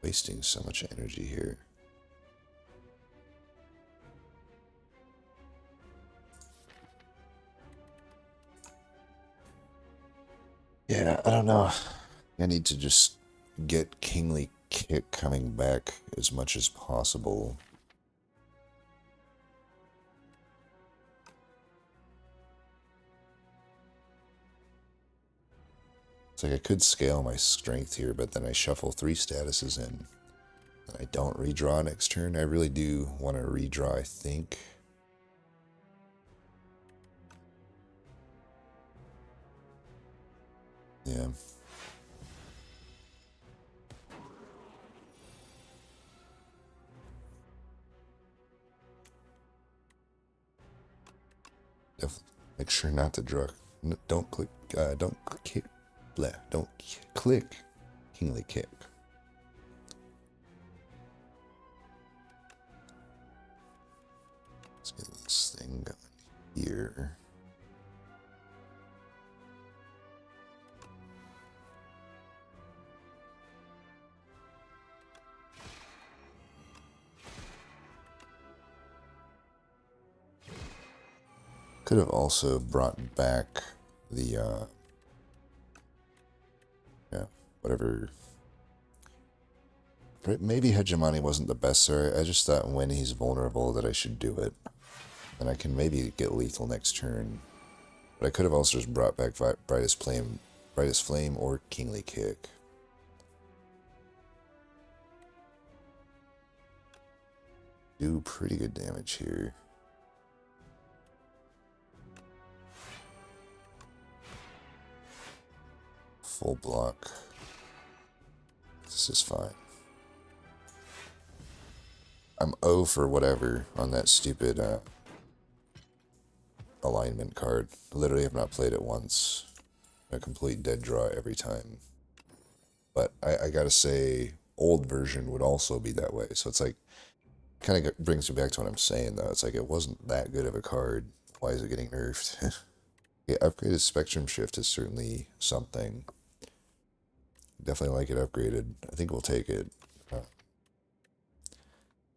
Wasting so much energy here. Yeah, I don't know. I need to just get Kingly Kick coming back as much as possible. It's like I could scale my strength here, but then I shuffle 3 statuses in. And I don't redraw next turn. I really do want to redraw, I think. Yeah. Definitely make sure not to draw. Don't click. Don't kick. Bleh. Don't click. Kingly kick. Let's get this thing going here. Could have also brought back the, yeah, whatever. Maybe Hegemony wasn't the best, sir. I just thought when he's vulnerable that I should do it. And I can maybe get lethal next turn. But I could have also just brought back Brightest Flame or Kingly Kick. Do pretty good damage here. Full block. This is fine. I'm O for whatever on that stupid alignment card. Literally have not played it once. A complete dead draw every time. But I gotta say, old version would also be that way. So it's like, kind of brings me back to what I'm saying though. It's like it wasn't that good of a card. Why is it getting nerfed? Yeah, upgraded Spectrum Shift is certainly something. Definitely like it upgraded. I think we'll take it.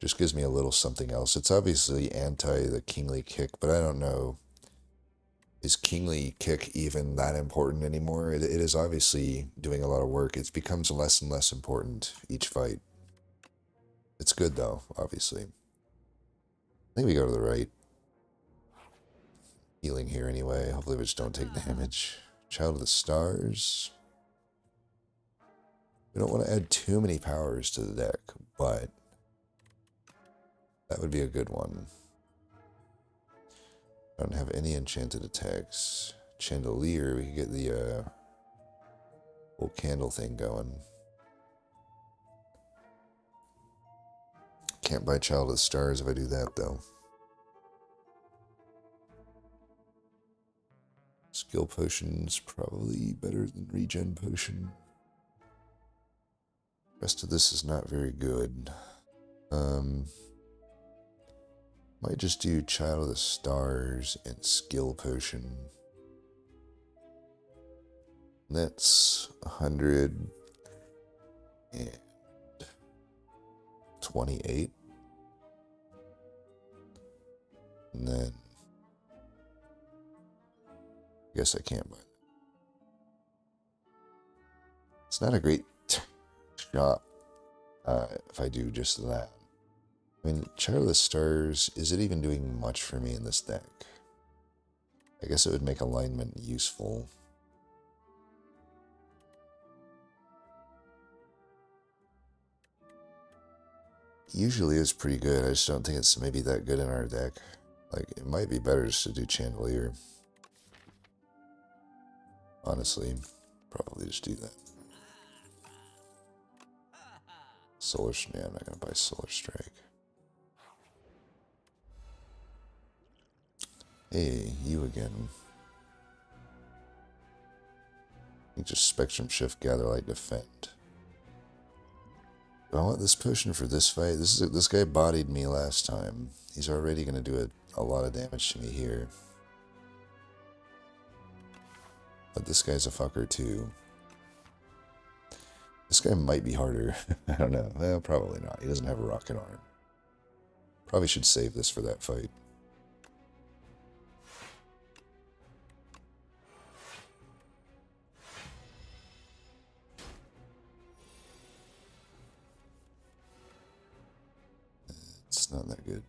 Just gives me a little something else. It's obviously anti the Kingly Kick, but I don't know. Is Kingly Kick even that important anymore? It is obviously doing a lot of work. It becomes less and less important each fight. It's good though, obviously. I think we go to the right. Healing here anyway. Hopefully we just don't take damage. Child of the Stars. We don't want to add too many powers to the deck, but that would be a good one. I don't have any enchanted attacks. Chandelier, we could get the whole candle thing going. Can't buy Child of the Stars if I do that, though. Skill Potion's probably better than Regen Potion. Rest of this is not very good. Might just do Child of the Stars and Skill Potion. That's 128. And then I guess I can't buy that. It's not a great shot if I do just that. I mean, Child of the Stars, is it even doing much for me in this deck? I guess it would make alignment useful. Usually it's pretty good, I just don't think it's maybe that good in our deck. Like, it might be better just to do Chandelier. Honestly, probably just do that. Solar Strike, I'm not going to buy Solar Strike. Hey, you again. You just Spectrum Shift, Gather Light, Defend. Do I want this potion for this fight? This guy bodied me last time. He's already going to do a lot of damage to me here. But this guy's a fucker too. This guy might be harder. I don't know. Well, probably not. He doesn't have a rocket arm. Probably should save this for that fight. It's not that good.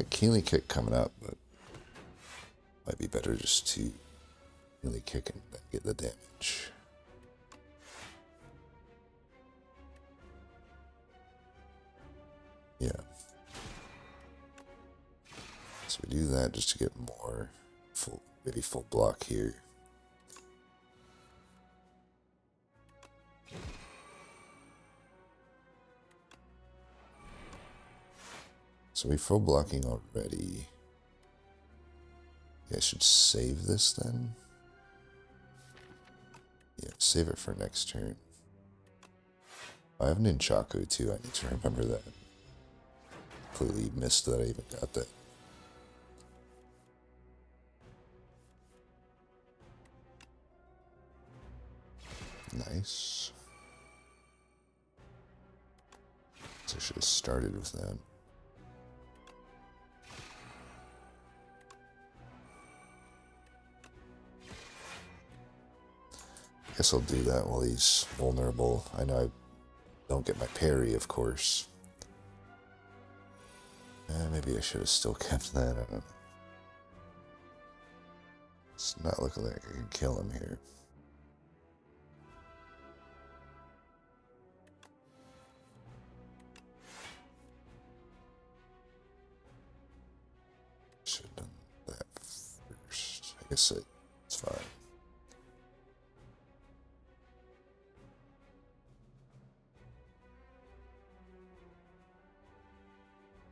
A Keely kick coming up, but might be better just to Keely kick and then get the damage. Yeah. So we do that just to get more full, maybe full block here. So we're full blocking already. Yeah, I should save this then. Yeah, save it for next turn. I have Nunchaku too, I need to remember that. Completely missed that I even got that. Nice. So I should have started with that. I guess I'll do that while he's vulnerable. I know I don't get my parry, of course. Maybe I should have still kept that. I don't know. It's not looking like I can kill him here. Should have done that first. I guess it's fine.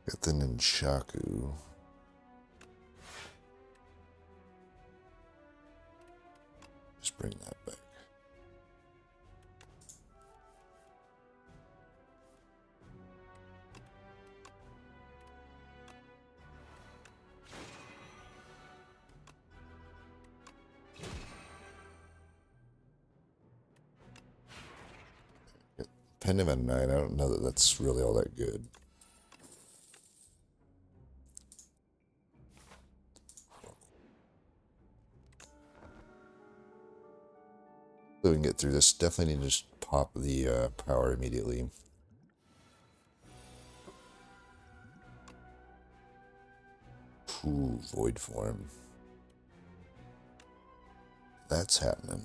Got the Nunchaku. Just bring that back. Pending at 9, I don't know that that's really all that good. So we can get through this. Definitely need to just pop the power immediately. Ooh, void form. That's happening.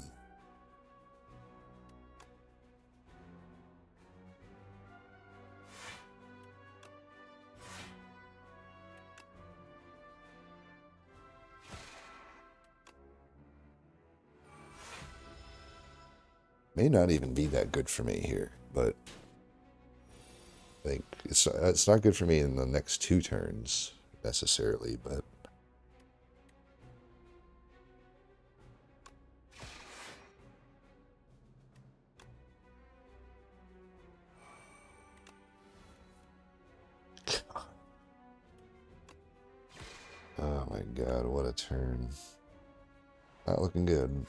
May not even be that good for me here, but I think it's not good for me in the next 2 turns necessarily, but oh my god, what a turn. Not looking good.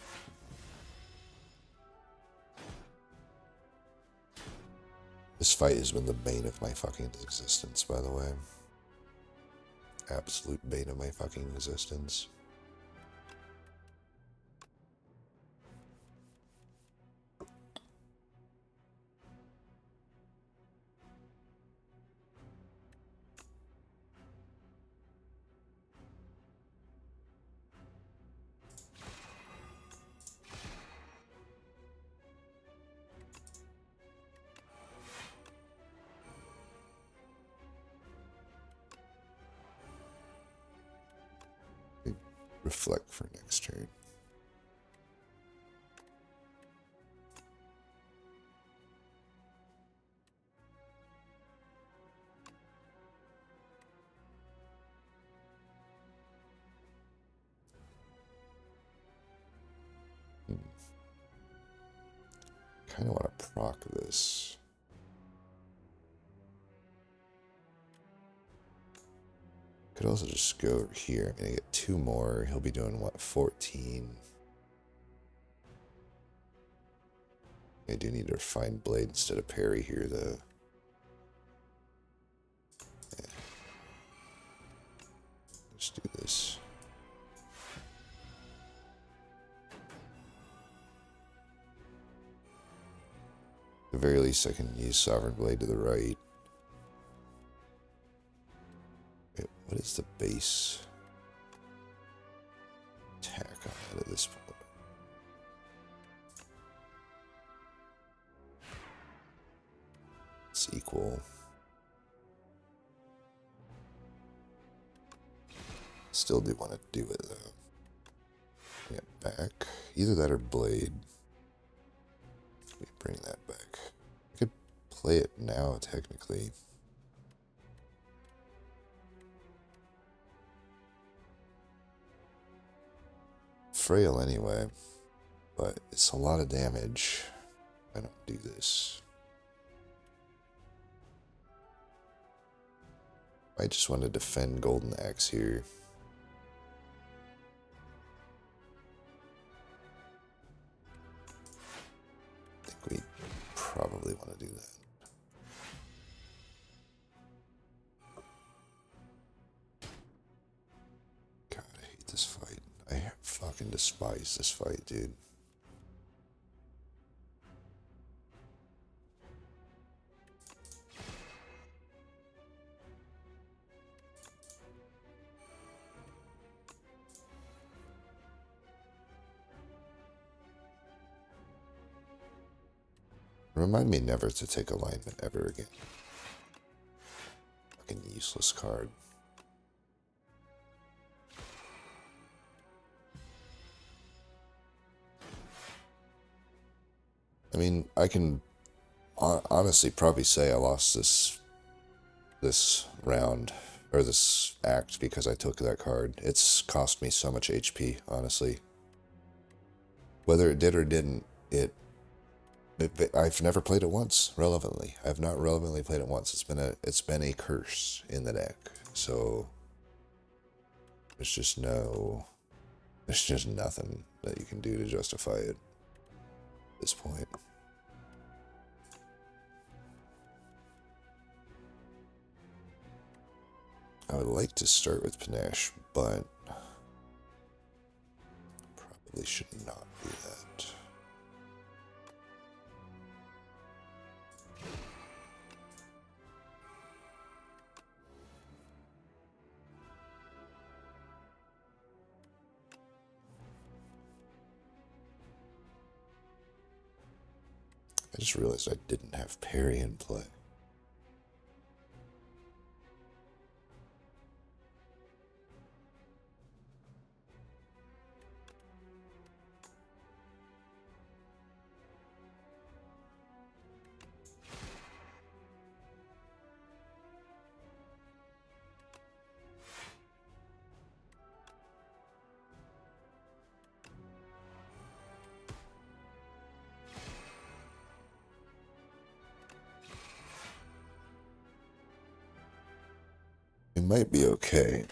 This fight has been the bane of my fucking existence, by the way. Absolute bane of my fucking existence. Reflect for next turn. Kind of want to proc this. Could also just go over here. I'm going to get 2 more. He'll be doing, what, 14? I do need to refine blade instead of parry here, though. Yeah. Let's do this. At the very least, I can use Sovereign Blade to the right. Wait, what is the base attack on it at this point? It's equal. Still do want to do it though. Yeah, back. Either that or blade. Let me bring that back. I could play it now, technically. Frail anyway, but it's a lot of damage. I don't do this. I just want to defend Golden Axe here. I think we probably want to do that. God, I hate this fight. I fucking despise this fight, dude. Remind me never to take alignment ever again. Fucking useless card. I mean, I can honestly probably say I lost this round, or this act, because I took that card. It's cost me so much HP, honestly. Whether it did or didn't, I've never played it once relevantly. I've not relevantly played it once. It's been a curse in the deck. So there's just nothing that you can do to justify it at this point. I would like to start with Panache, but probably should not do that. I just realized I didn't have parry in play. It might be okay.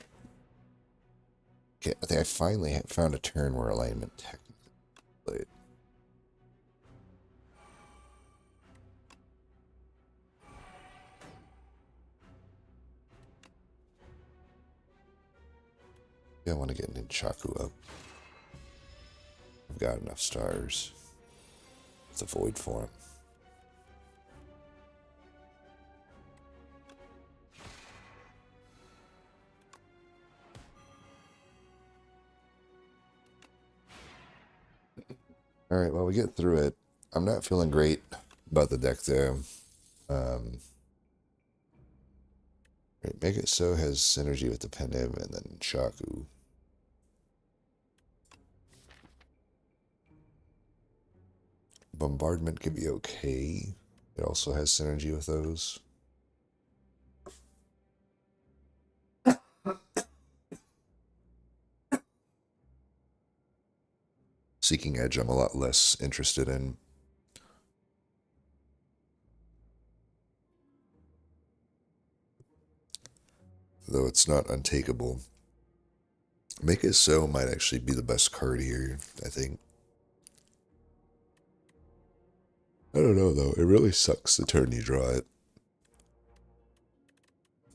Okay, I think I finally found a turn where alignment technically played. Yeah, I want to get Ninchaku up. I've got enough stars. It's a void form. Alright, well, we get through it. I'm not feeling great about the deck, though. Right, Make It So has synergy with the Penim and then Chaku. Bombardment can be okay. It also has synergy with those. Seeking Edge I'm a lot less interested in. Though it's not untakeable. Make It So might actually be the best card here, I think. I don't know, though. It really sucks the turn you draw it.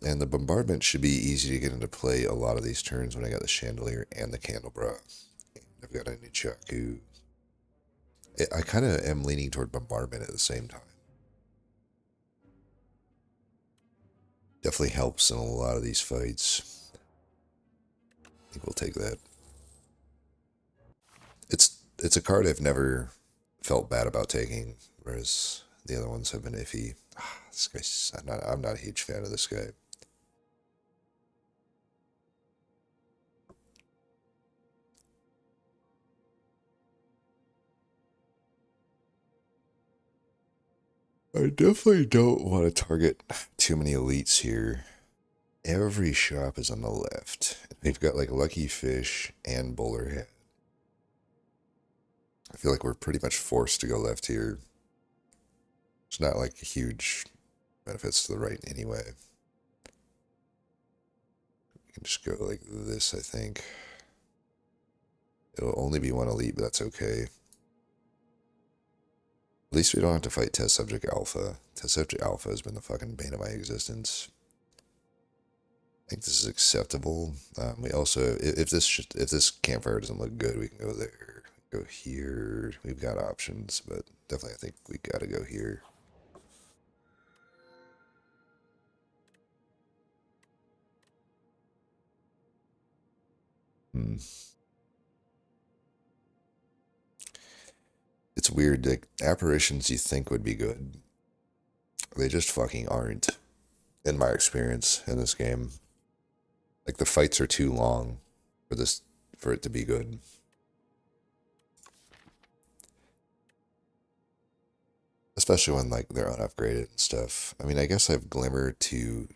And the Bombardment should be easy to get into play a lot of these turns when I got the Chandelier and the Candelabra. I've got a Ninchaku. I kind of am leaning toward Bombardment at the same time. Definitely helps in a lot of these fights. I think we'll take that. It's a card I've never felt bad about taking, whereas the other ones have been iffy. This guy's I'm not a huge fan of this guy. I definitely don't want to target too many elites here. Every shop is on the left. We've got like Lucky Fish and Bowler Hat. I feel like we're pretty much forced to go left here. It's not like a huge benefits to the right anyway. We can just go like this, I think. It'll only be one elite, but that's okay. At least we don't have to fight Test Subject Alpha. Test Subject Alpha has been the fucking bane of my existence. I think this is acceptable. We also, if this campfire doesn't look good, we can go there, go here. We've got options, but definitely I think we gotta go here. It's weird. Like apparitions you think would be good, they just fucking aren't. In my experience in this game, like the fights are too long for it to be good. Especially when like they're unupgraded and stuff. I mean, I guess I've Glimmer to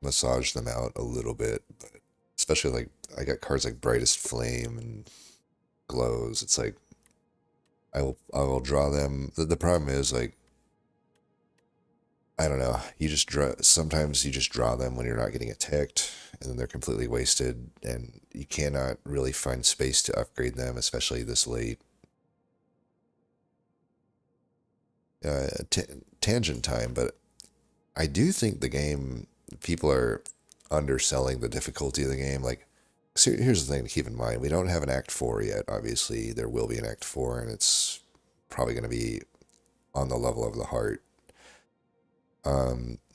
massage them out a little bit, but especially like I got cards like Brightest Flame and Glows. It's like I will draw them. The problem is like I don't know. You just draw. Sometimes you just draw them when you're not getting attacked, and then they're completely wasted, and you cannot really find space to upgrade them, especially this late. Tangent time, but I do think the game people are underselling the difficulty of the game. Like, so here's the thing to keep in mind: we don't have an Act 4 yet. Obviously, there will be an Act 4, and it's probably going to be on the level of the heart.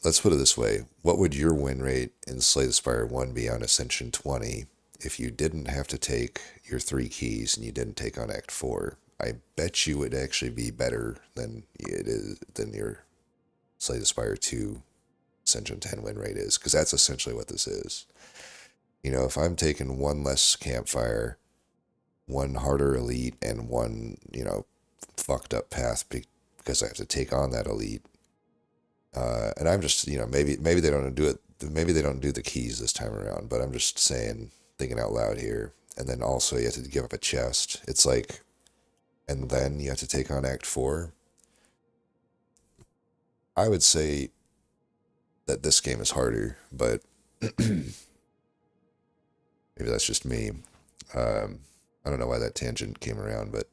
Let's put it this way. What would your win rate in Slay the Spire 1 be on Ascension 20 if you didn't have to take your 3 keys and you didn't take on Act 4? I bet you would actually be better than it is than your Slay the Spire 2 Ascension 10 win rate is, because that's essentially what this is. You know, if I'm taking one less campfire, one harder elite, and one, fucked up path because I have to take on that elite, and I'm just, maybe they don't do it. Maybe they don't do the keys this time around. But I'm just saying, thinking out loud here. And then also you have to give up a chest. It's like, and then you have to take on Act 4. I would say that this game is harder, but maybe that's just me. I don't know why that tangent came around, but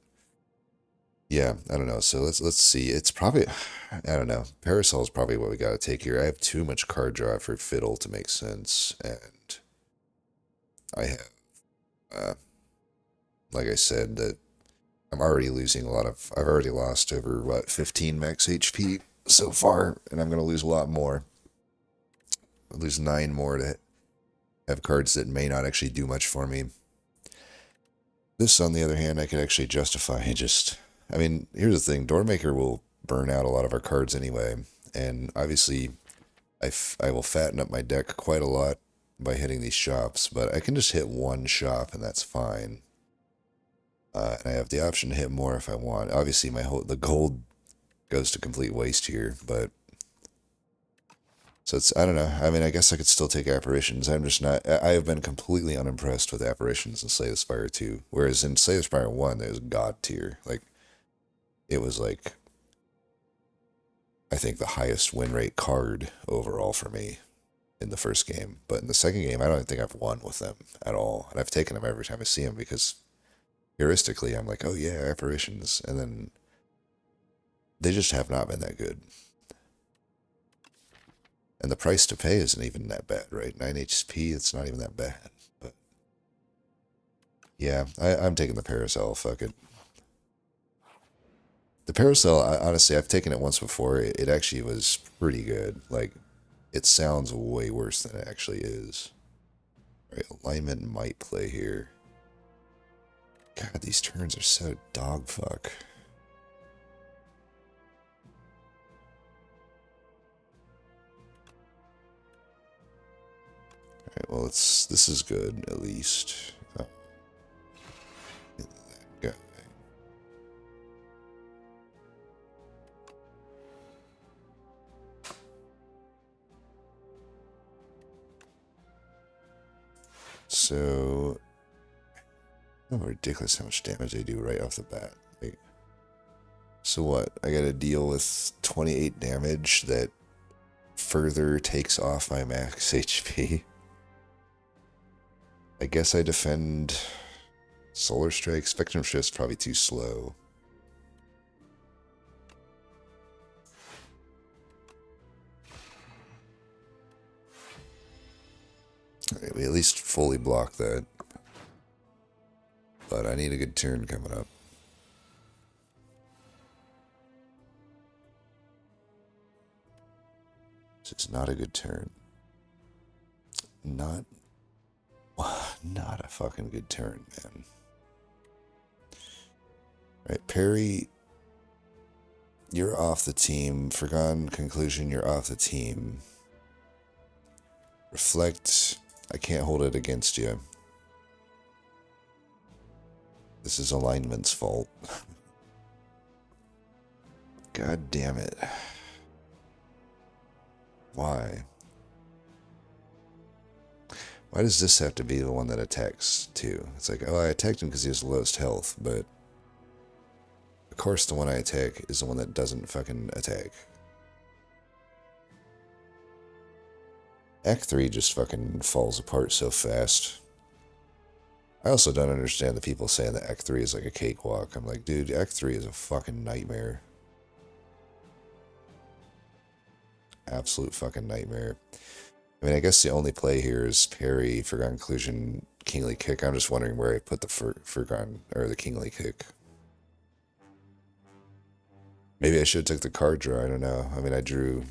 yeah, I don't know. So let's see. It's probably I don't know. Parasol is probably what we got to take here. I have too much card draw for Fiddle to make sense, and I have, like I said, that I'm already losing a lot of. I've already lost over what 15 max HP so far, and I'm gonna lose a lot more. I'll lose 9 more to have cards that may not actually do much for me. This, on the other hand, I could actually justify just. I mean, here's the thing: Doormaker will burn out a lot of our cards anyway, and obviously, I will fatten up my deck quite a lot by hitting these shops, but I can just hit one shop and that's fine. And I have the option to hit more if I want. Obviously, the gold goes to complete waste here, but so I don't know. I mean, I guess I could still take apparitions. I'm just not. I have been completely unimpressed with apparitions in Slay the Spire 2. Whereas in Slay the Spire 1, there's God tier. Like, it was like, I think the highest win rate card overall for me in the first game. But in the second game, I don't think I've won with them at all. And I've taken them every time I see them because heuristically, I'm like, oh yeah, apparitions. And then they just have not been that good. And the price to pay isn't even that bad, right? 9 HP, it's not even that bad. But yeah, I'm taking the Parasol, fuck it. The Parasol, honestly, I've taken it once before. It actually was pretty good. Like, it sounds way worse than it actually is. Right, alignment might play here. God, these turns are so dog fuck. Alright, well, this is good, at least. That guy. So, oh, ridiculous how much damage they do right off the bat. Like, so what? I gotta deal with 28 damage that further takes off my max HP. I guess I defend Solar Strike. Spectrum Shift's probably too slow. Alright, we at least fully block that. But I need a good turn coming up. This is not a good turn. Not a fucking good turn, man. Alright, Perry, you're off the team. Foregone conclusion, you're off the team. Reflect, I can't hold it against you. This is alignment's fault. God damn it. Why? Why does this have to be the one that attacks, too? It's like, oh, I attacked him because he has the lowest health, but of course the one I attack is the one that doesn't fucking attack. Act 3 just fucking falls apart so fast. I also don't understand the people saying that Act 3 is like a cakewalk. I'm like, dude, Act 3 is a fucking nightmare. Absolute fucking nightmare. I mean, I guess the only play here is parry, Forgotten Conclusion, Kingly Kick. I'm just wondering where I put the Forgotten, or the Kingly Kick. Maybe I should have took the card draw, I don't know. I mean, I drew...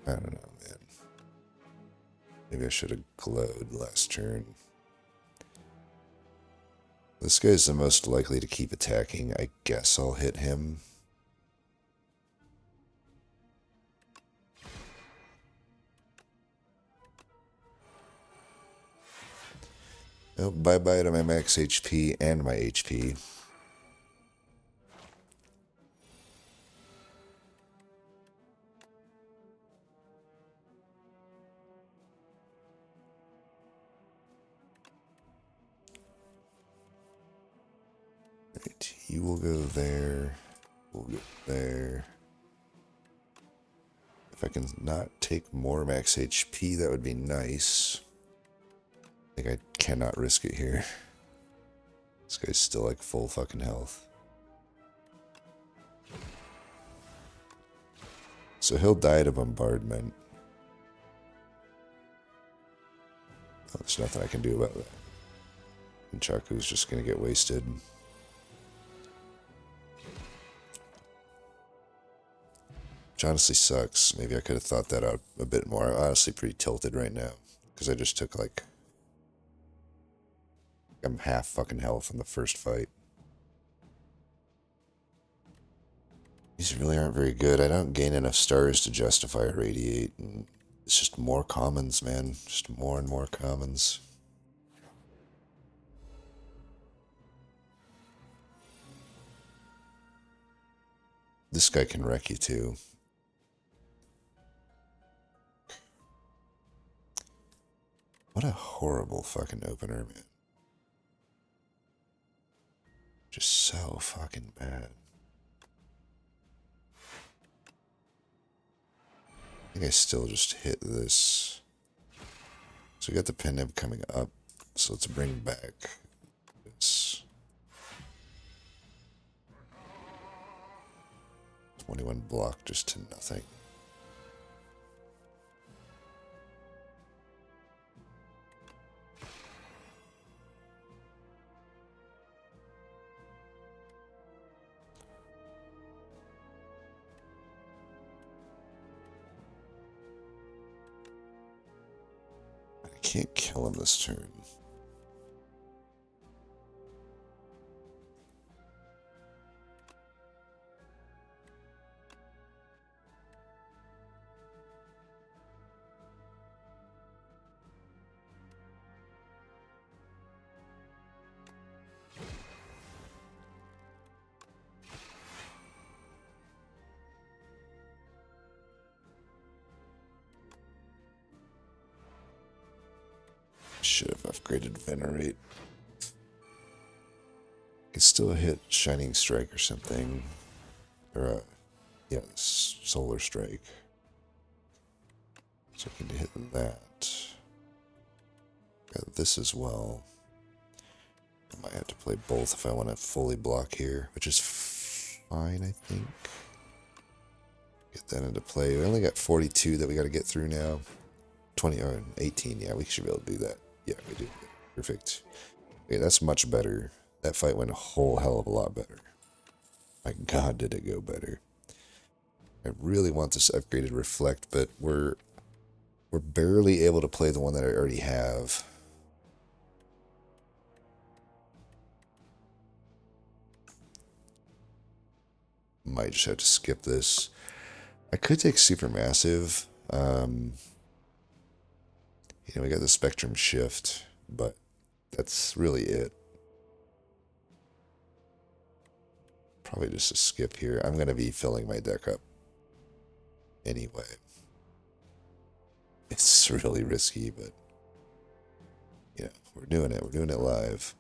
I don't know, man. Maybe I should have glowed last turn. This guy's the most likely to keep attacking. I guess I'll hit him. Oh, bye-bye to my max HP and my HP. Right, you will go there. We'll go there. If I can not take more max HP, that would be nice. I think I cannot risk it here. This guy's still like full fucking health. So he'll die to bombardment. Oh, there's nothing I can do about that. And Chaku's just gonna get wasted. Which honestly sucks. Maybe I could have thought that out a bit more. I'm honestly pretty tilted right now. Because I just took like... I'm half fucking health in the first fight. These really aren't very good. I don't gain enough stars to justify a radiate. And it's just more commons, man. Just more and more commons. This guy can wreck you too. What a horrible fucking opener, man. Just so fucking bad. I think I still just hit this. So we got the pendant coming up. So let's bring back this. 21 block just to nothing. can't kill him this turn. Should have upgraded Venerate. Can still hit Shining Strike or something. Or, yeah, Solar Strike. So I can hit that. Got this as well. I might have to play both if I want to fully block here, which is fine, I think. Get that into play. We only got 42 that we got to get through now. 20 or 18, yeah, we should be able to do that. Yeah, we do. Perfect. Okay, that's much better. That fight went a whole hell of a lot better. My god, did it go better. I really want this upgraded Reflect, but we're barely able to play the one that I already have. Might just have to skip this. I could take Supermassive. You know, we got the Spectrum Shift, but that's really it. Probably just a skip here. I'm going to be filling my deck up anyway. It's really risky, but, you know, we're doing it. We're doing it live.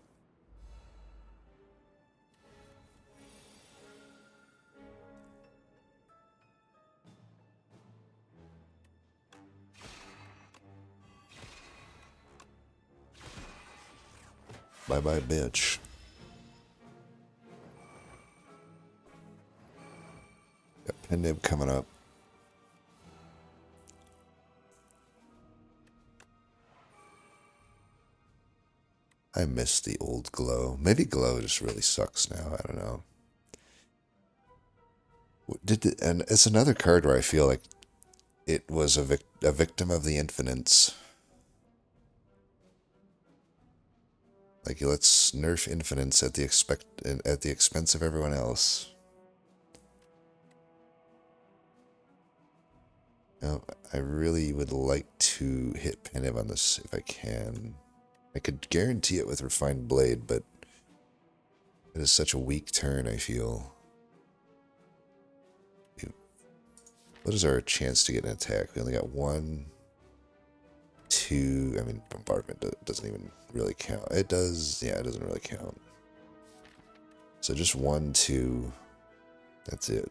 Bye-bye, bitch. Got Pendib coming up. I miss the old Glow. Maybe Glow just really sucks now. I don't know. And it's another card where I feel like it was a victim of the infinites. Like, let's nerf infinites at the expense of everyone else. Now, I really would like to hit Pendib on this if I can. I could guarantee it with Refined Blade, but it is such a weak turn, I feel. What is our chance to get an attack? We only got 1, 2... I mean, Bombardment doesn't even really count. It does... yeah, it doesn't really count. So just 1, 2... that's it.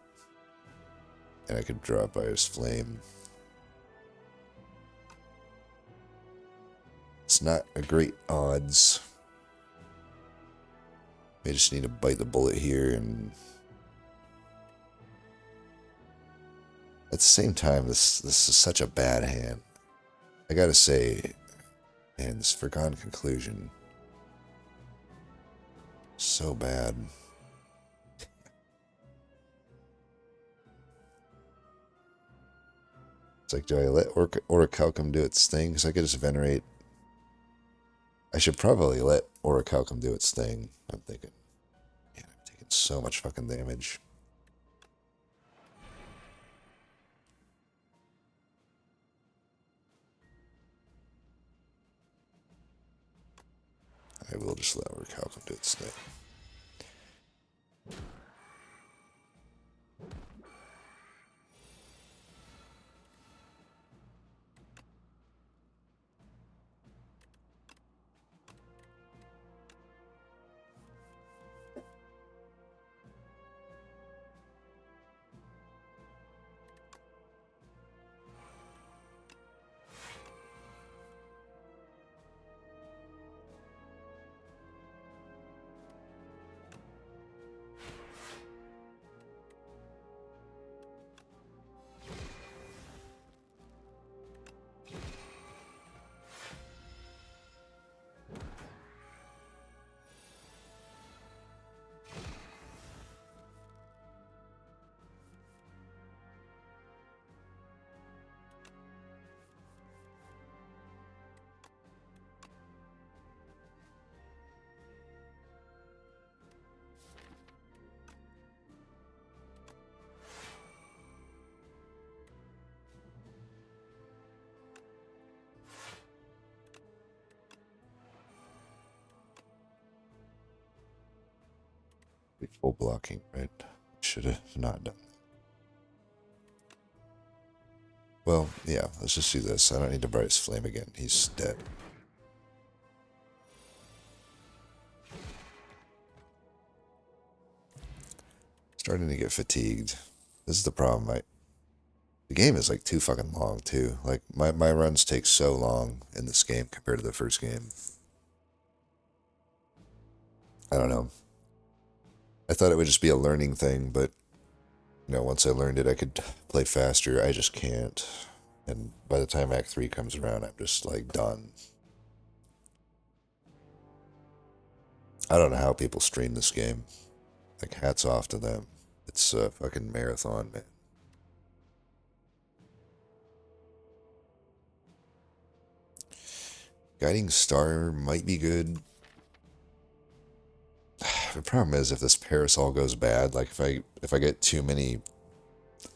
And I could draw Fire's Flame. It's not a great odds. I just need to bite the bullet here, and at the same time, this is such a bad hand. I gotta say, man, this Forgone Conclusion, so bad. It's like, do I let Orichalcum do its thing? Because I could just Venerate. I should probably let Orichalcum do its thing. I'm thinking, man, I'm taking so much fucking damage. I will just let Orichalcum do its thing. Be full blocking, right? Should have not done that. Well, yeah, let's just do this. I don't need to Brightest Flame again. He's dead. Starting to get fatigued. This is the problem. The game is like too fucking long too. Like my runs take so long in this game compared to the first game. I don't know. I thought it would just be a learning thing, but once I learned it, I could play faster. I just can't. And by the time Act 3 comes around, I'm just like done. I don't know how people stream this game. Like, hats off to them. It's a fucking marathon, man. Guiding Star might be good. The problem is if this Parasol goes bad, like if I get too many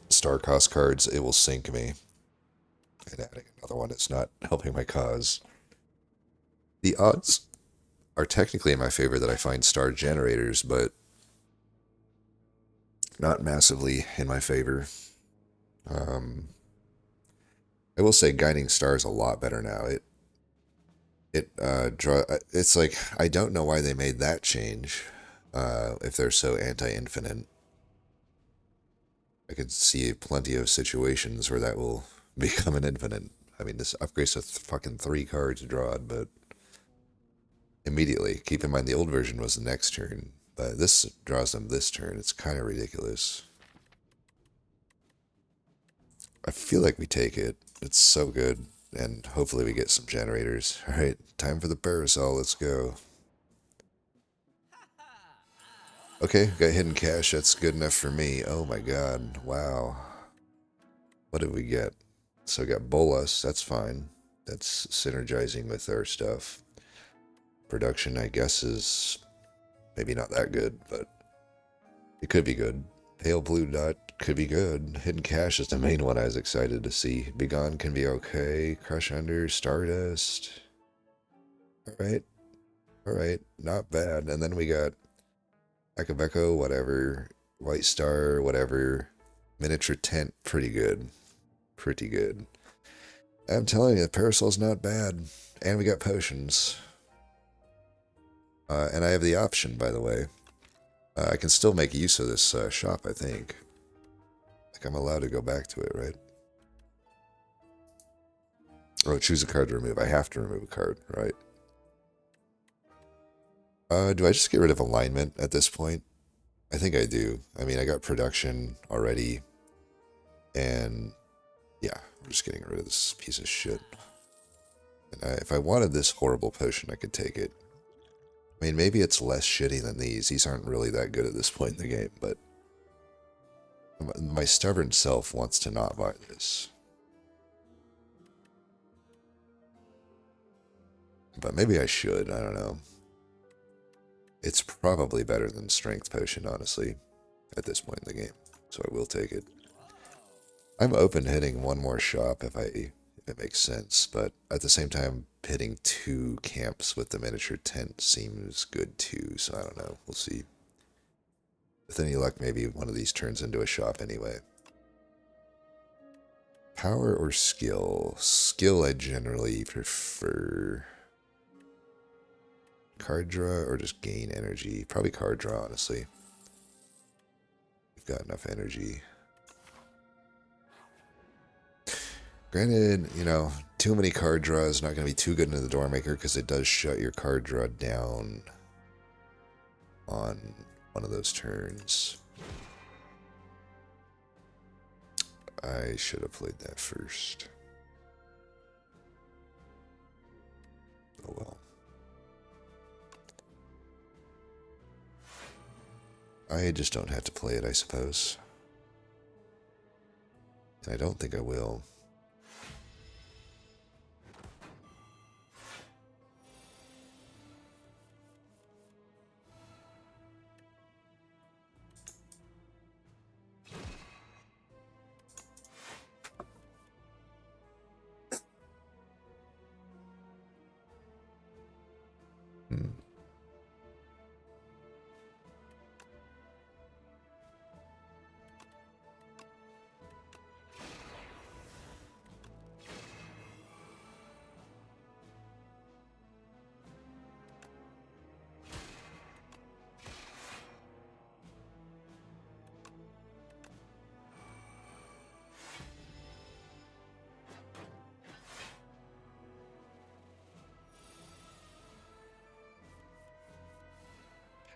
star cost cards, it will sink me. And adding another one is not helping my cause. The odds are technically in my favor that I find star generators, but not massively in my favor. I will say Guiding Star is a lot better now. It's like I don't know why they made that change. If they're so anti-infinite, I could see plenty of situations where that will become an infinite. I mean, this upgrades to fucking 3 cards drawn, but immediately. Keep in mind the old version was the next turn, but this draws them this turn. It's kind of ridiculous. I feel like we take it. It's so good, and hopefully we get some generators. All right, time for the Parasol. Let's go. Okay, got hidden cash. That's good enough for me. Oh my god. Wow. What did we get? So we got Bolas. That's fine. That's synergizing with our stuff. Production, I guess, is maybe not that good, but it could be good. Pale Blue Dot could be good. Hidden Cash is the main one I was excited to see. Begone can be okay. Crush Under, Stardust. Alright. Alright. Not bad. And then we got Akabeko, whatever. White Star, whatever. Miniature Tent, pretty good. Pretty good. I'm telling you, the Parasol's not bad. And we got potions. And I have the option, by the way. I can still make use of this shop, I think. Like, I'm allowed to go back to it, right? Oh, choose a card to remove. I have to remove a card, right? Do I just get rid of alignment at this point? I think I do. I mean, I got production already. And, yeah, I'm just getting rid of this piece of shit. And if I wanted this horrible potion, I could take it. I mean, maybe it's less shitty than these. These aren't really that good at this point in the game, but my stubborn self wants to not buy this. But maybe I should, I don't know. It's probably better than Strength Potion, honestly, at this point in the game. So I will take it. I'm open hitting one more shop if it makes sense, but at the same time, hitting 2 camps with the miniature tent seems good too, so I don't know. We'll see. With any luck, maybe one of these turns into a shop anyway. Power or skill? Skill I generally prefer. Card draw or just gain energy? Probably card draw, honestly. We've got enough energy. Granted, too many card draws not going to be too good into the Doormaker because it does shut your card draw down on one of those turns. I should have played that first. Oh well. I just don't have to play it, I suppose. And I don't think I will.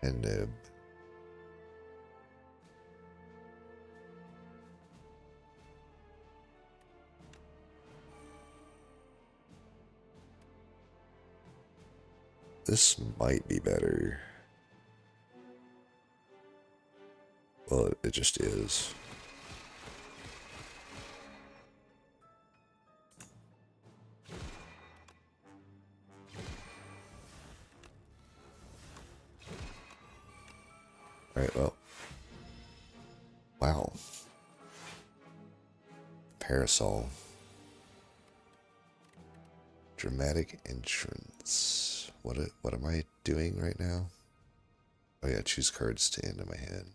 And this might be better. Well, it just is. Alright, well. Wow. Parasol. Dramatic entrance. What am I doing right now? Oh yeah, choose cards to end in my hand.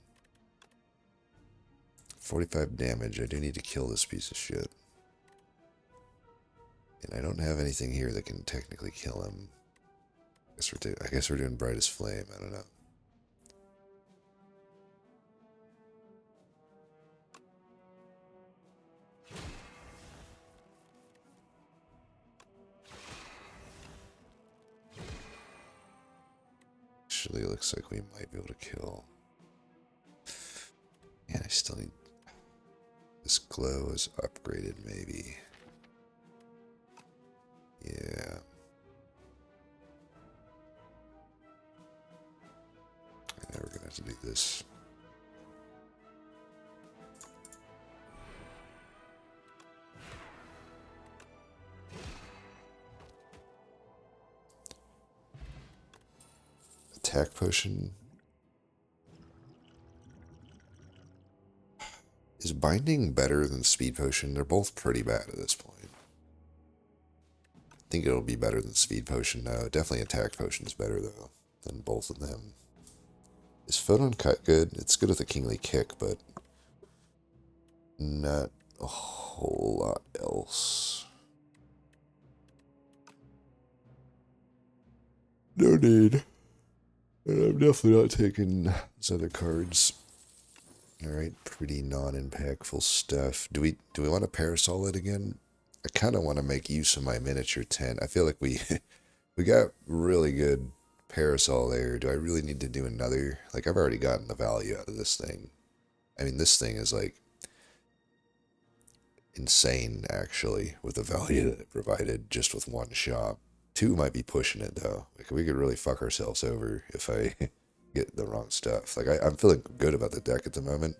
45 damage. I do need to kill this piece of shit. And I don't have anything here that can technically kill him. I guess we're doing Brightest Flame. I don't know. Actually, looks like we might be able to kill. And I still need... This glow is upgraded, maybe. Yeah. Now we're gonna have to do this. Attack potion. Is binding better than speed potion? They're both pretty bad at this point. I think it'll be better than speed potion. No, definitely attack potion is better though than both of them. Is photon cut good? It's good with a kingly kick, but not a whole lot else. No need. And I'm definitely not taking those other cards. Alright, pretty non-impactful stuff. Do we want to parasol it again? I kind of want to make use of my miniature tent. I feel like we we got really good parasol there. Do I really need to do another? Like, I've already gotten the value out of this thing. I mean, this thing is like insane, actually, with the value that it provided just with one shop. Two might be pushing it, though. Like, we could really fuck ourselves over if I get the wrong stuff. Like, I'm feeling good about the deck at the moment.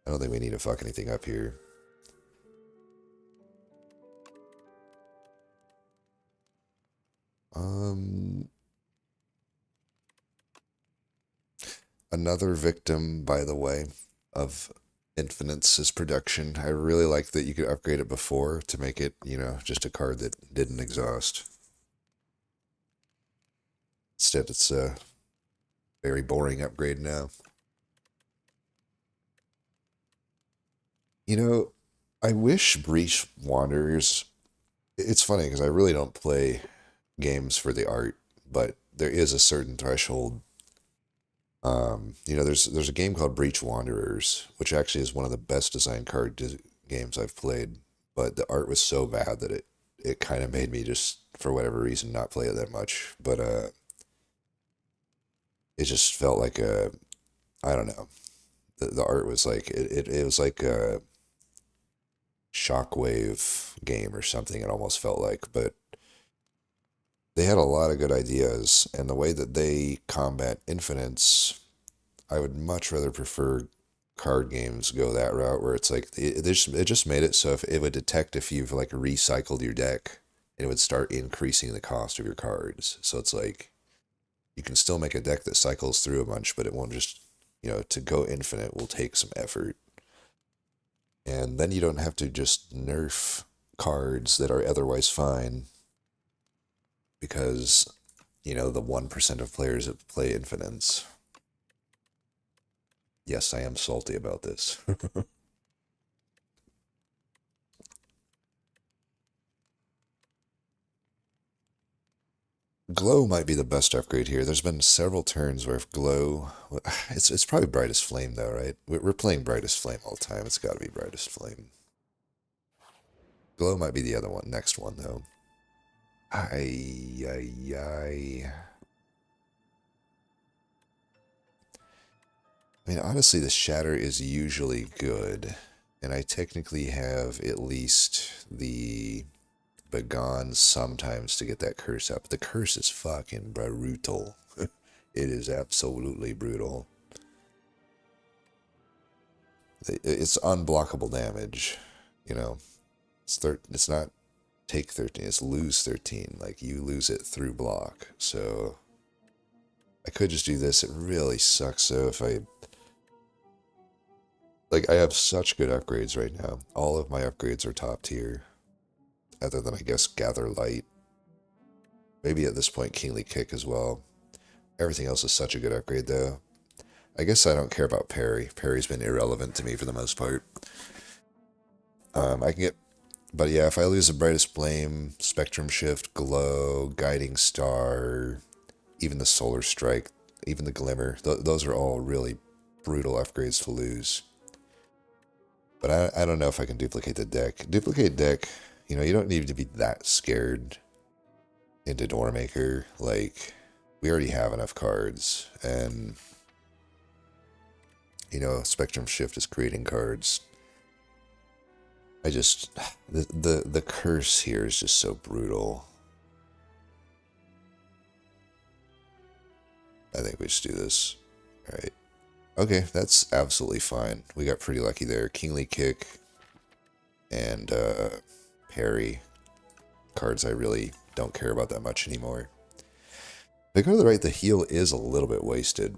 I don't think we need to fuck anything up here. Another victim, by the way, of Infinite's production. I really like that you could upgrade it before to make it, you know, just a card that didn't exhaust. Instead, it's a very boring upgrade now. You know, I wish Breach Wanderers... It's funny, because I really don't play games for the art, but there is a certain threshold. You know, there's a game called Breach Wanderers, which actually is one of the best designed games I've played, but the art was so bad that it kind of made me just, for whatever reason, not play it that much. But it just felt like I don't know. The art was like it was like a shockwave game or something. It almost felt like, but they had a lot of good ideas, and the way that they combat infinites, I would much rather prefer card games go that route where it's like it just made it so if it would detect if you've like recycled your deck, and it would start increasing the cost of your cards. So it's like you can still make a deck that cycles through a bunch, but it won't just, you know, to go infinite will take some effort. And then you don't have to just nerf cards that are otherwise fine because, you know, the 1% of players that play infinites. Yes, I am salty about this. Glow might be the best upgrade here. There's been several turns where if Glow... It's probably Brightest Flame, though, right? We're playing Brightest Flame all the time. It's got to be Brightest Flame. Glow might be the other one, next one, though. Ay. I mean, honestly, the shatter is usually good. And I technically have at least the begone sometimes to get that curse up. The curse is fucking brutal. It is absolutely brutal. It's unblockable damage, you know. It's not take 13, it's lose 13. Like, you lose it through block. So I could just do this. It really sucks though if I... Like, I have such good upgrades right now. All of my upgrades are top tier. Other than, I guess, Gather Light. Maybe at this point, Kingly Kick as well. Everything else is such a good upgrade, though. I guess I don't care about parry. Parry's been irrelevant to me for the most part. I can get... But yeah, if I lose the Brightest Flame, Spectrum Shift, Glow, Guiding Star, even the Solar Strike, even the Glimmer, those are all really brutal upgrades to lose. But I don't know if I can duplicate the deck. Duplicate deck, you know, you don't need to be that scared into Doormaker. Like, we already have enough cards, and, you know, Spectrum Shift is creating cards. I just, the curse here is just so brutal. I think we just do this. Alright. Okay, that's absolutely fine. We got pretty lucky there. Kingly Kick and parry. Cards I really don't care about that much anymore. If I go to the right, the heal is a little bit wasted.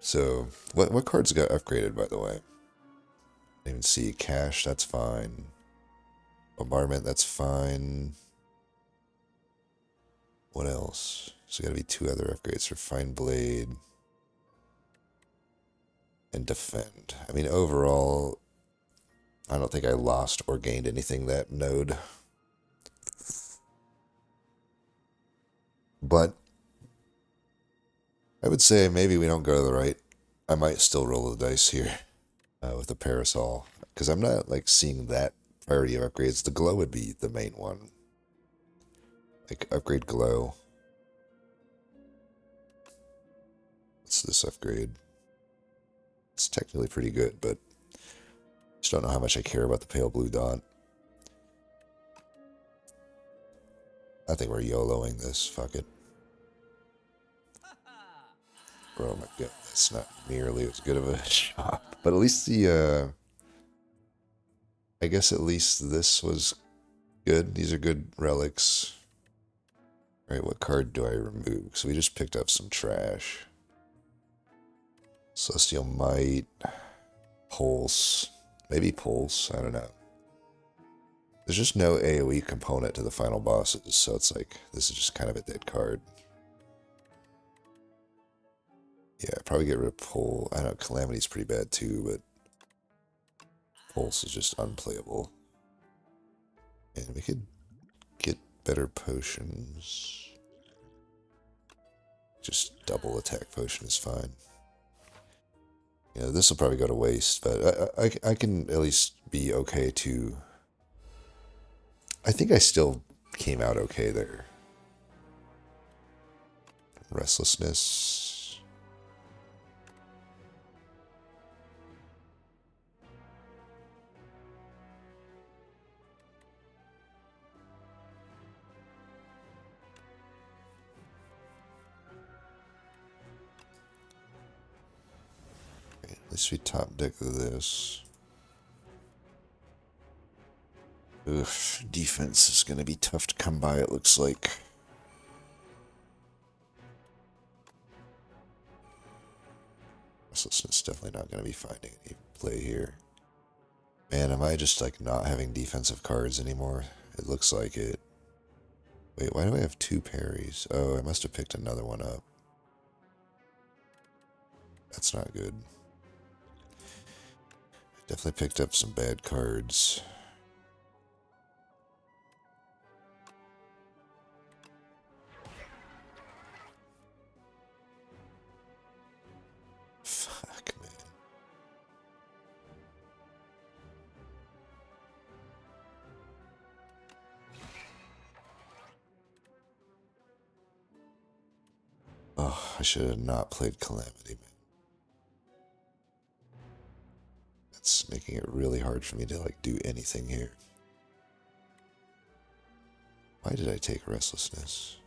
So, what cards got upgraded, by the way? I didn't even see Cash, that's fine. Bombardment, that's fine. What else? There's gotta be 2 other upgrades for Fine Blade and Defend. I mean, overall, I don't think I lost or gained anything that node. But I would say maybe we don't go to the right. I might still roll the dice here with the Parasol. Because I'm not like seeing that priority of upgrades. The Glow would be the main one. Like, upgrade Glow. What's this upgrade? It's technically pretty good, but just don't know how much I care about the pale blue dot. I think we're YOLOing this. Fuck it. Oh my god, that's not nearly as good of a shot. But at least the, I guess at least this was good. These are good relics. Alright, what card do I remove? So we just picked up some trash. Celestial Might. Pulse. Maybe Pulse, I don't know. There's just no AoE component to the final bosses, so it's like, this is just kind of a dead card. Yeah, probably get rid of Pull. I know Calamity's pretty bad too, but Pulse is just unplayable. And we could get better potions. Just double attack potion is fine. You know, this will probably go to waste, but I can at least be okay to... I think I still came out okay there. Restlessness. Okay, at least we top deck this. Oof, defense is going to be tough to come by, it looks like. Restlessness definitely not going to be finding any play here. Man, am I just like not having defensive cards anymore? It looks like it. Wait, why do I have 2 parries? Oh, I must have picked another one up. That's not good. Definitely picked up some bad cards. Fuck, man. Oh, I should have not played Calamity, man. It's making it really hard for me to like do anything here. Why did I take restlessness?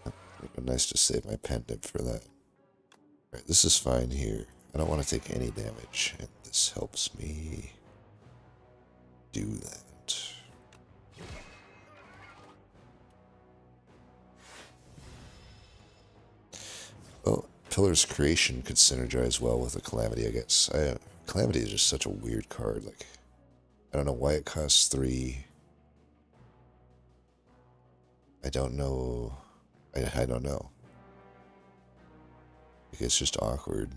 It'd be nice to save my pendant for that. Alright, this is fine here. I don't want to take any damage, and this helps me do that. Well, Pillar's Creation could synergize well with a Calamity, I guess. Calamity is just such a weird card. Like, I don't know why it costs 3. I don't know. I don't know. It's just awkward.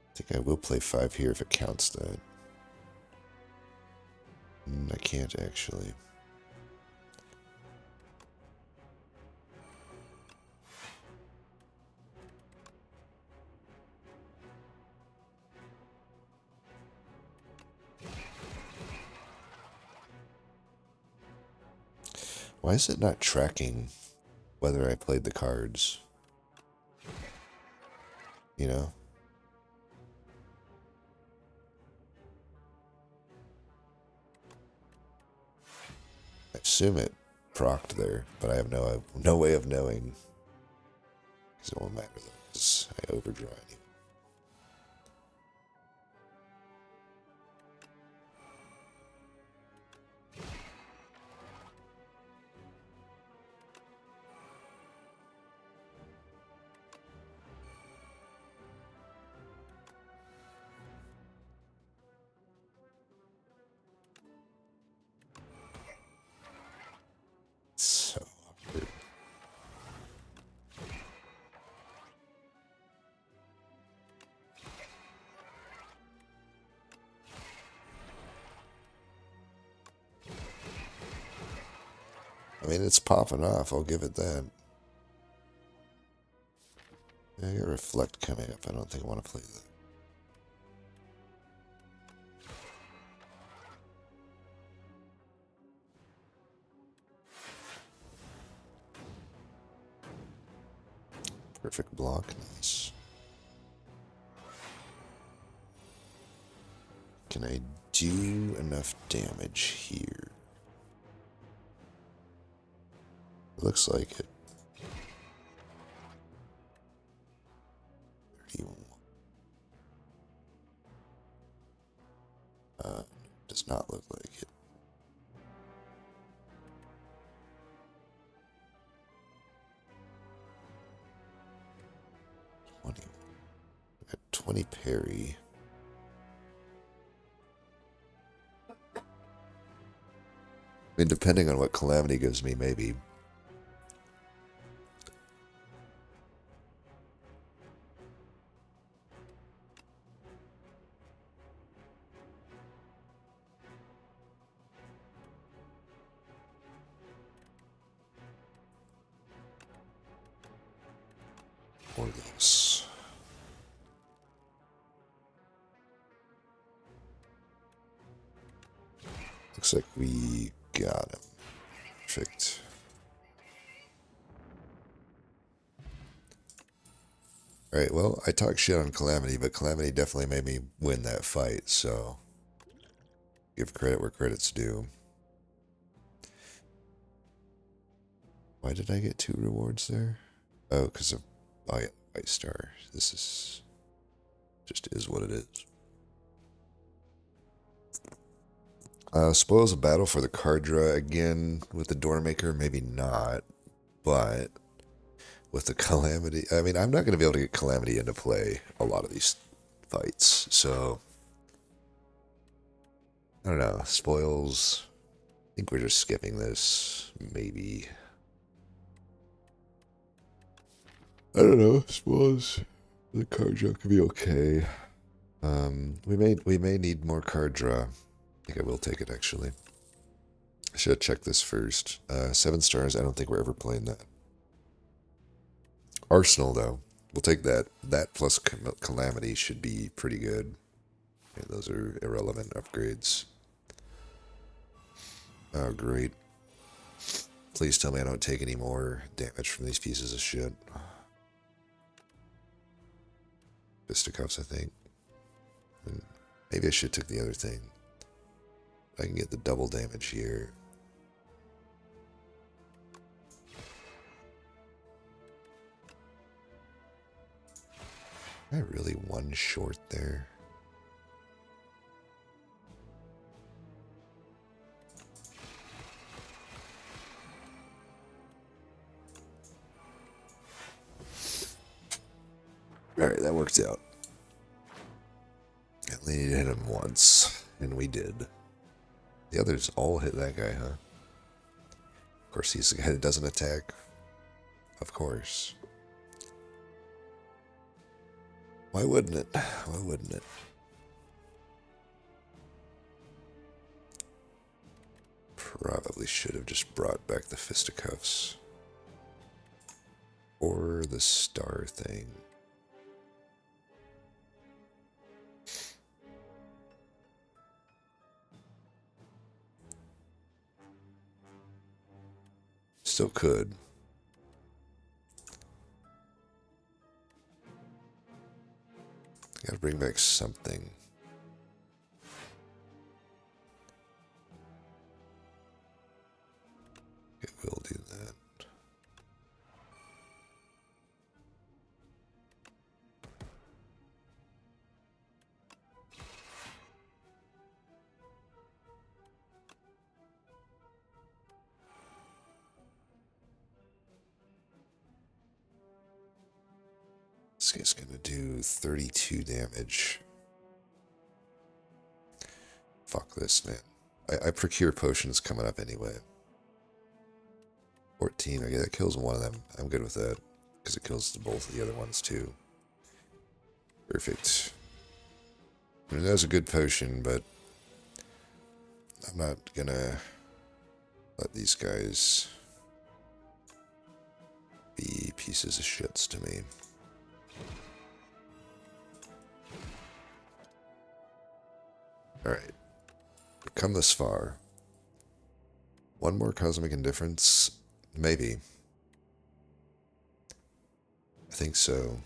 I think I will play 5 here if it counts that. I can't actually. Why is it not tracking whether I played the cards? You know? I assume it procced there, but I have no way of knowing. Because it won't matter though, because I overdraw anyway. So awkward. I mean, it's popping off, I'll give it that. I got Reflect coming up, I don't think I want to play that. Perfect block, nice. Can I do enough damage here? Looks like it. 31. Does not look like it. I got 20 parry. I mean, depending on what Calamity gives me, maybe. Or this. Looks like we got him. Perfect. Alright, well, I talked shit on Calamity, but Calamity definitely made me win that fight, so give credit where credit's due. Why did I get 2 rewards there? Oh, because of White Star. This is just is what it is. Spoils a battle for the card draw again with the Doormaker, maybe not, but with the Calamity, I mean, I'm not going to be able to get Calamity into play a lot of these fights, so I don't know. Spoils. I think we're just skipping this, maybe. I don't know. I suppose the card draw could be okay. We may need more card draw. I think I will take it actually. I should have checked this first. 7 stars, I don't think we're ever playing that. Arsenal, though. We'll take that. That plus Calamity should be pretty good. Okay, those are irrelevant upgrades. Oh, great. Please tell me I don't take any more damage from these pieces of shit. Fisticuffs, I think. And maybe I should have took the other thing. I can get the double damage here. Am I really one short there? Alright, that worked out. I only need to hit him once, and we did. The others all hit that guy, huh? Of course, he's the guy that doesn't attack. Of course. Why wouldn't it? Why wouldn't it? Probably should have just brought back the fisticuffs. Or the star thing. Still could. Gotta bring back something. Okay, we'll do that. This guy's gonna do 32 damage. Fuck this, man. I procure potions coming up anyway. 14, okay, that kills one of them. I'm good with that. Because it kills both of the other ones too. Perfect. I mean, that was a good potion, but I'm not gonna let these guys be pieces of shits to me. Alright. We've come this far. One more cosmic indifference? Maybe. I think so.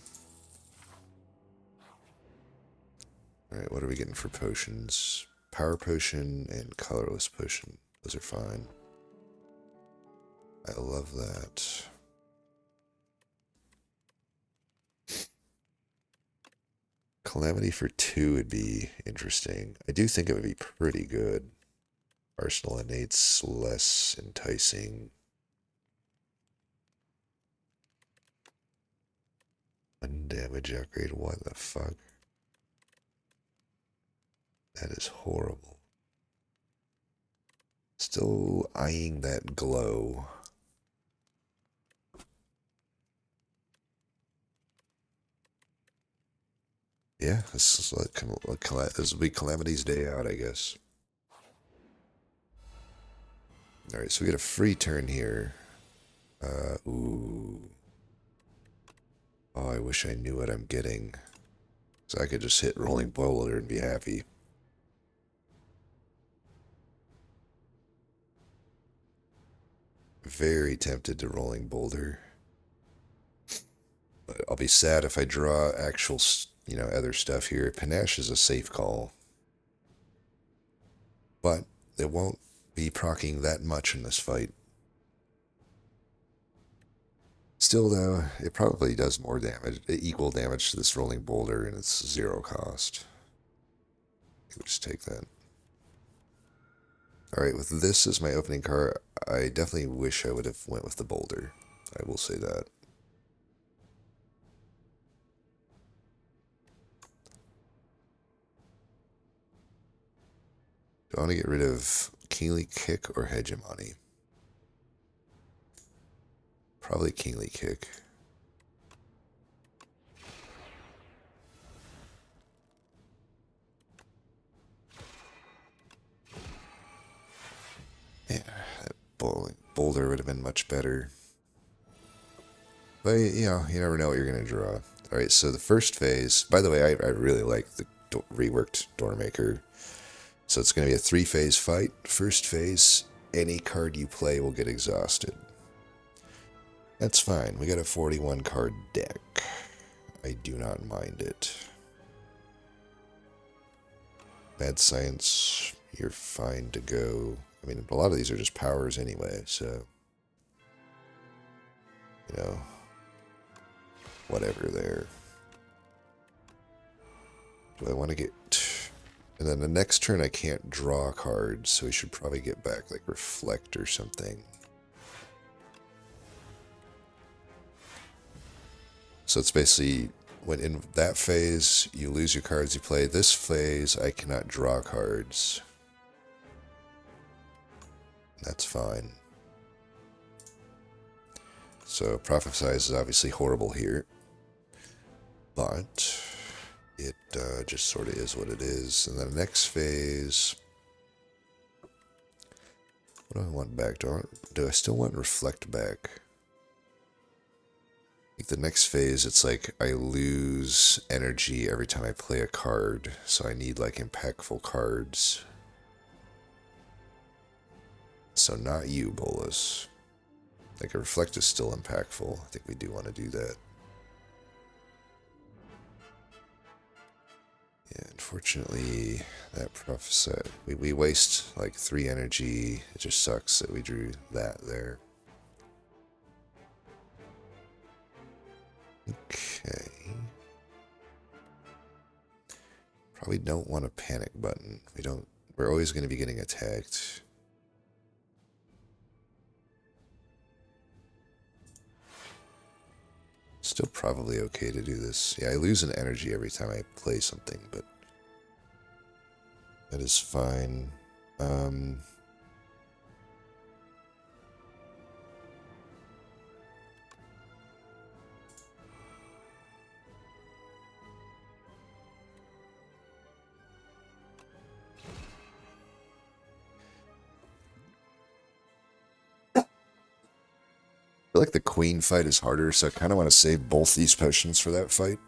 Alright, what are we getting for potions? Power potion and colorless potion. Those are fine. I love that. Calamity for 2 would be interesting. I do think it would be pretty good. Arsenal innate's less enticing. Undamage upgrade, what the fuck? That is horrible. Still eyeing that glow. Yeah, this will be Calamity's day out, I guess. Alright, so we get a free turn here. Ooh. Oh, I wish I knew what I'm getting. So I could just hit Rolling Boulder and be happy. Very tempted to Rolling Boulder. But I'll be sad if I draw actual, other stuff here. Panache is a safe call. But it won't be proccing that much in this fight. Still, though, it probably does more damage, equal damage to this Rolling Boulder, and it's 0 cost. We'll just take that. Alright, with this as my opening card, I definitely wish I would have went with the Boulder. I will say that. Do I want to get rid of Kingly Kick or Hegemony? Probably Kingly Kick. Yeah, Boulder would have been much better. But, you know, you never know what you're going to draw. Alright, so the first phase... By the way, I really like the reworked Doormaker. So it's going to be a 3-phase fight. First phase, any card you play will get exhausted. That's fine. We got a 41 card deck. I do not mind it. Bad Science, you're fine to go. I mean, a lot of these are just powers anyway, so... You know... Whatever there. Do I want to get... And then the next turn I can't draw cards, so we should probably get back, like, Reflect or something. So it's basically, when in that phase, you lose your cards you play. This phase, I cannot draw cards. That's fine. So Prophesize is obviously horrible here. But it just sort of is what it is. And then the next phase... What do I want back? Do I still want Reflect back? I think the next phase, it's like I lose energy every time I play a card. So I need like impactful cards. So not you, Bolus. Like a Reflect is still impactful. I think we do want to do that. Yeah, unfortunately, that Prophesy... We waste like 3 energy. It just sucks that we drew that there. Okay. Probably don't want a panic button. We're always going to be getting attacked. Still probably okay to do this. Yeah, I lose an energy every time I play something, but that is fine. I feel like the Queen fight is harder, so I kind of want to save both these potions for that fight.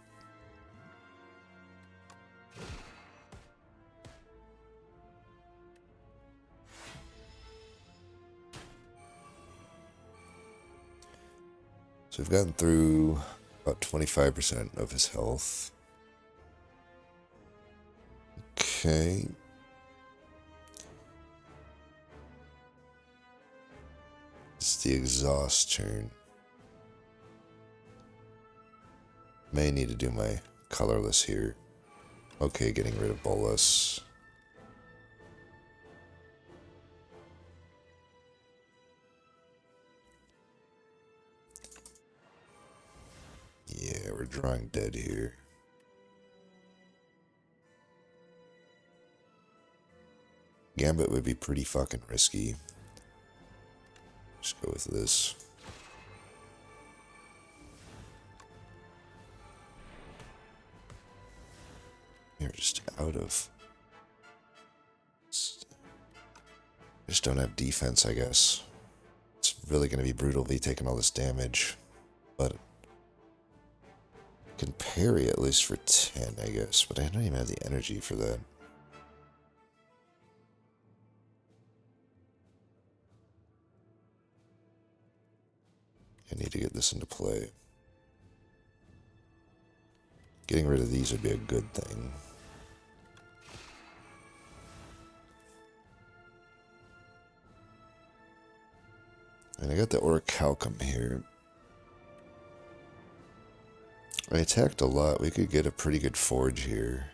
So we've gotten through about 25% of his health. Okay. It's the exhaust turn. May need to do my colorless here. Okay, getting rid of Bolus. Yeah, we're drawing dead here. Gambit would be pretty fucking risky. Just go with this. You're just out of... Just don't have defense, I guess. It's really going to be brutal to be taking all this damage. But... I can parry at least for 10, I guess. But I don't even have the energy for that. I need to get this into play. Getting rid of these would be a good thing. And I got the Orichalcum here. I attacked a lot. We could get a pretty good forge here.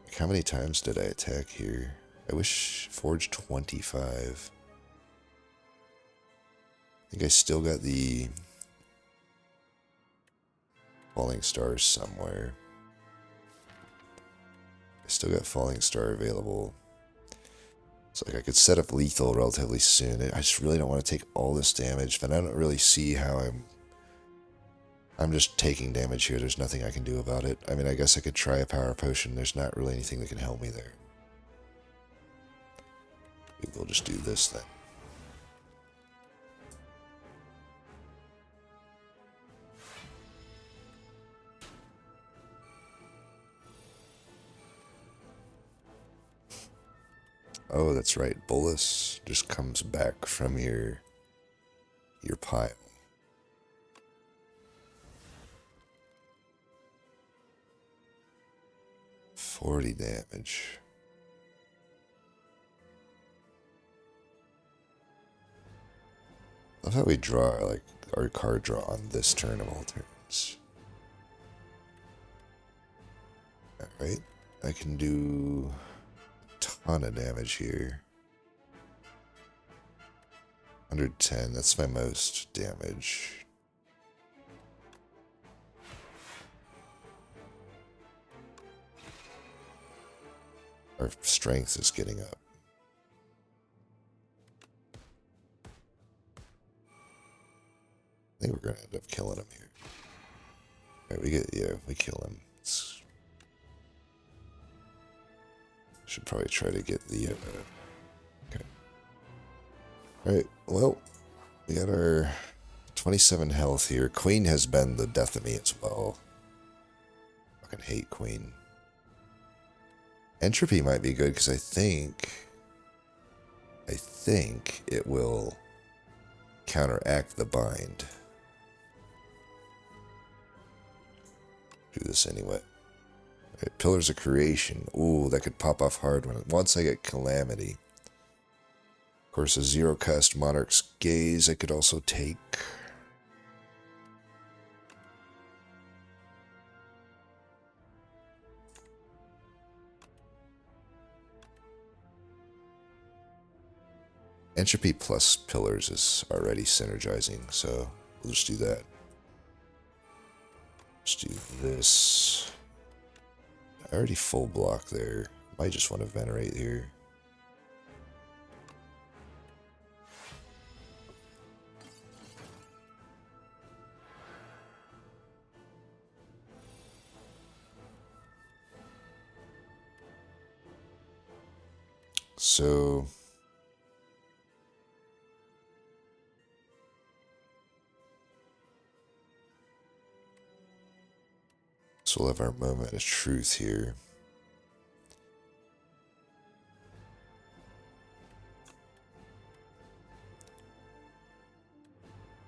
Like, how many times did I attack here? I wish forge 25. I think I still got the Falling Stars somewhere. I still got Falling Star available. It's like I could set up lethal relatively soon. I just really don't want to take all this damage, but I don't really see how I'm just taking damage here. There's nothing I can do about it. I mean, I guess I could try a power potion. There's not really anything that can help me there. Maybe we'll just do this then. Oh, that's right. Bolus just comes back from your pile. 40 damage. I love how we draw, like, our card draw on this turn of all turns. Alright, I can do a ton of damage here. 110, that's my most damage. Our strength is getting up. I think we're gonna end up killing him here. Alright, we kill him. Should probably try to get the, okay. Alright, well, we got our 27 health here. Queen has been the death of me as well. Fucking hate Queen. Entropy might be good because I think it will counteract the bind. Do this anyway. Right, Pillars of Creation. Ooh, that could pop off hard once I get Calamity. Of course, a 0-cost Monarch's Gaze I could also take. Entropy plus Pillars is already synergizing, so we'll just do that. Let's do this. I already full block there. Might just want to venerate here. So we'll have our moment of truth here.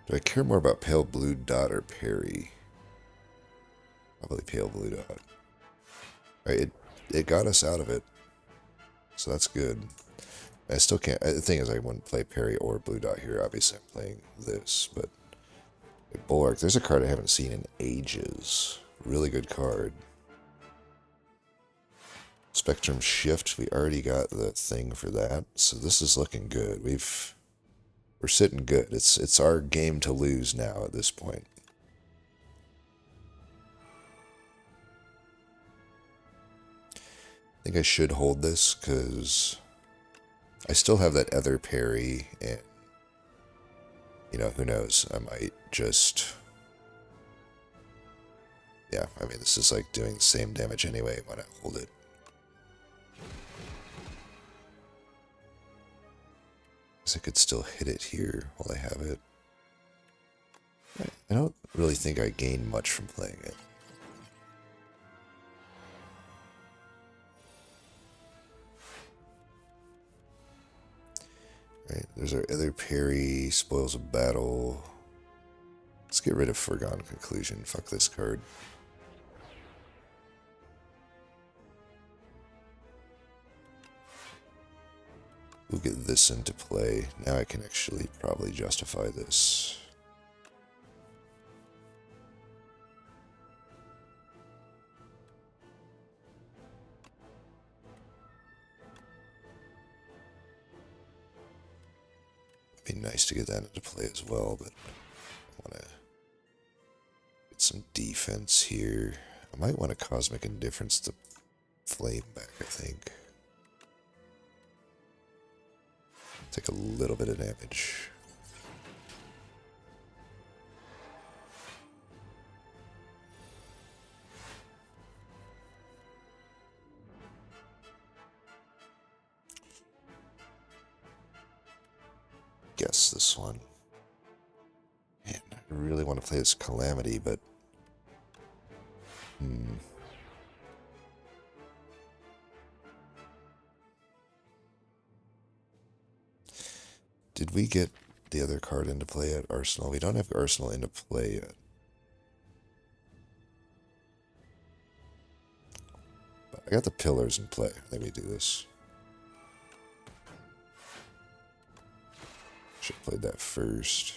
Do I care more about Pale Blue Dot or Parry? Probably Pale Blue Dot. Alright, it got us out of it. So that's good. I still can't. The thing is, I wouldn't play Parry or Blue Dot here. Obviously, I'm playing this, but Bulwark. There's a card I haven't seen in ages. Really good card. Spectrum Shift. We already got the thing for that, so this is looking good. We're sitting good. It's our game to lose now at this point. I think I should hold this because I still have that other parry, and you know, who knows? I might just, yeah. I mean, this is like doing the same damage anyway. Why not hold it? I could still hit it here while I have it. I don't really think I gain much from playing it. Right, there's our other parry, spoils of battle. Let's get rid of Foregone Conclusion. Fuck this card. We'll get this into play. Now I can actually probably justify this. It'd be nice to get that into play as well, but I want to get some defense here. I might want a Cosmic Indifference to flame back, I think. Take a little bit of damage. this one? Man, I really want to play this Calamity, but... Did we get the other card into play at Arsenal? We don't have Arsenal into play yet. But I got the pillars in play. Let me do this. Should have played that first.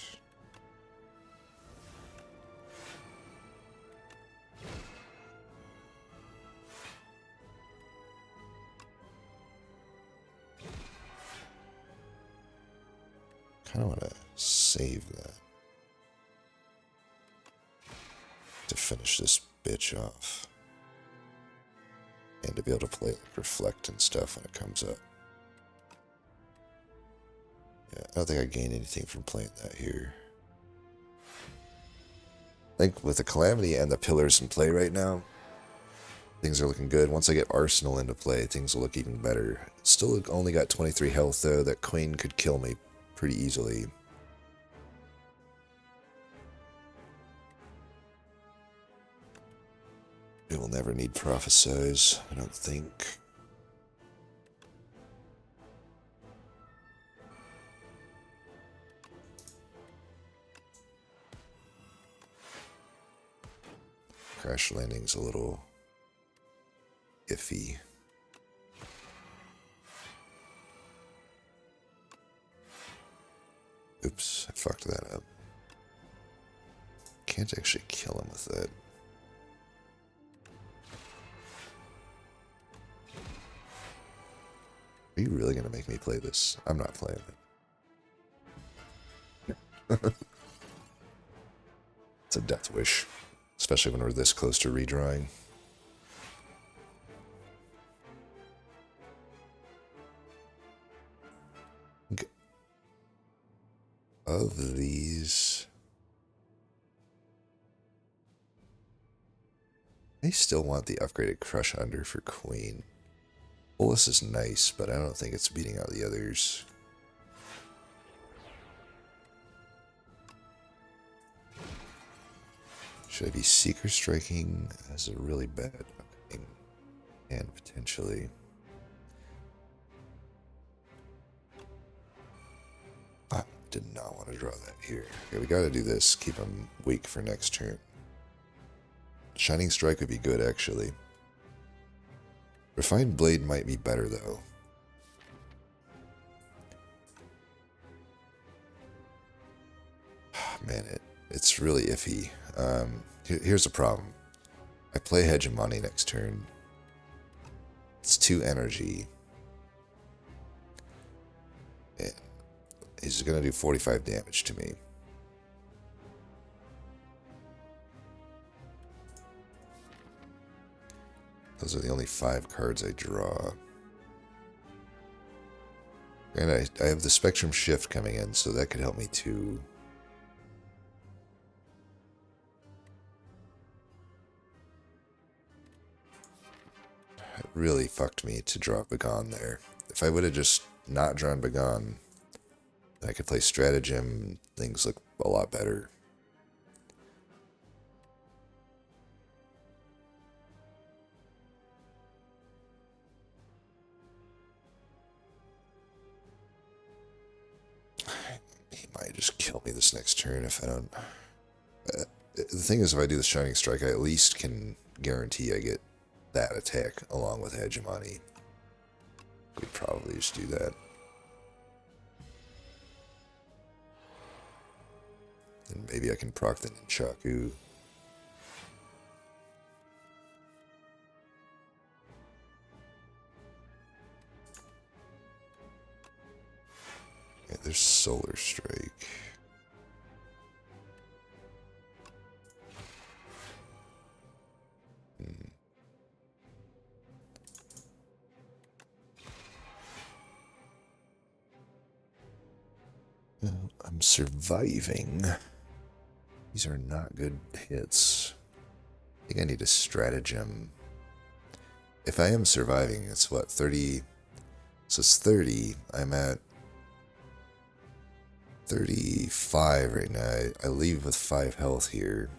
Kind of want to save that to finish this bitch off. And to be able to play like Reflect and stuff when it comes up. Yeah, I don't think I gain anything from playing that here. I think with the Calamity and the pillars in play right now, things are looking good. Once I get Arsenal into play, things will look even better. Still only got 23 health though. That Queen could kill me pretty easily. It will never need Prophesize, I don't think. Crash Landing's a little iffy. Oops, I fucked that up. Can't actually kill him with that. Are you really going to make me play this? I'm not playing it. It's a death wish. Especially when we're this close to redrawing. Okay. Of these... I still want the upgraded Crush Under for Queen. Bolus is nice, but I don't think it's beating out the others. Should I be Seeker Striking as a really bad upcoming? And potentially... I did not want to draw that here. Okay, we gotta do this. Keep him weak for next turn. Shining Strike would be good, actually. Refined Blade might be better, though. Man, it's really iffy. Here's the problem. I play Hegemony next turn. It's 2 energy. And he's going to do 45 damage to me. Those are the only 5 cards I draw. And I have the Spectrum Shift coming in, so that could help me too. It really fucked me to draw Begone there. If I would have just not drawn Begone, I could play Stratagem, things look a lot better. He might just kill me this next turn if I don't... the thing is, if I do the Shining Strike, I at least can guarantee I get that attack along with Hegemony. We'd probably just do that. And maybe I can proc the Nunchaku. Yeah, there's Solar Strike. I'm surviving. These are not good hits. I think I need a stratagem. If I am surviving, it's what, 30? So it's 30. I'm at 35 right now. I leave with 5 health here.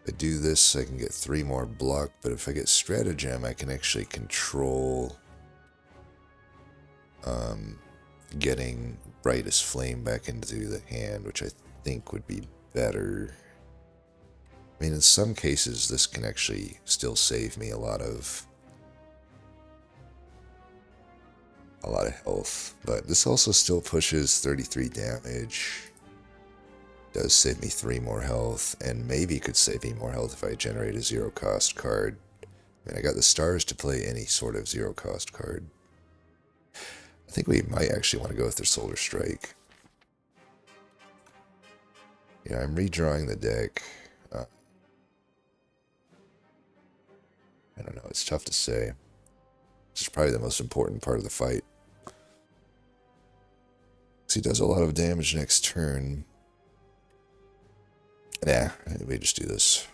If I do this, I can get 3 more block, but if I get stratagem, I can actually control getting brightest flame back into the hand, which I think would be better. I mean, in some cases, this can actually still save me a lot of health, but this also still pushes 33 damage. Does save me 3 more health, and maybe could save me more health if I generate a 0-cost card. I mean, I got the stars to play any sort of 0-cost card. I think we might actually want to go with their Solar Strike. Yeah, I'm redrawing the deck. I don't know, it's tough to say. This is probably the most important part of the fight. So he does a lot of damage next turn. Nah, we just do this.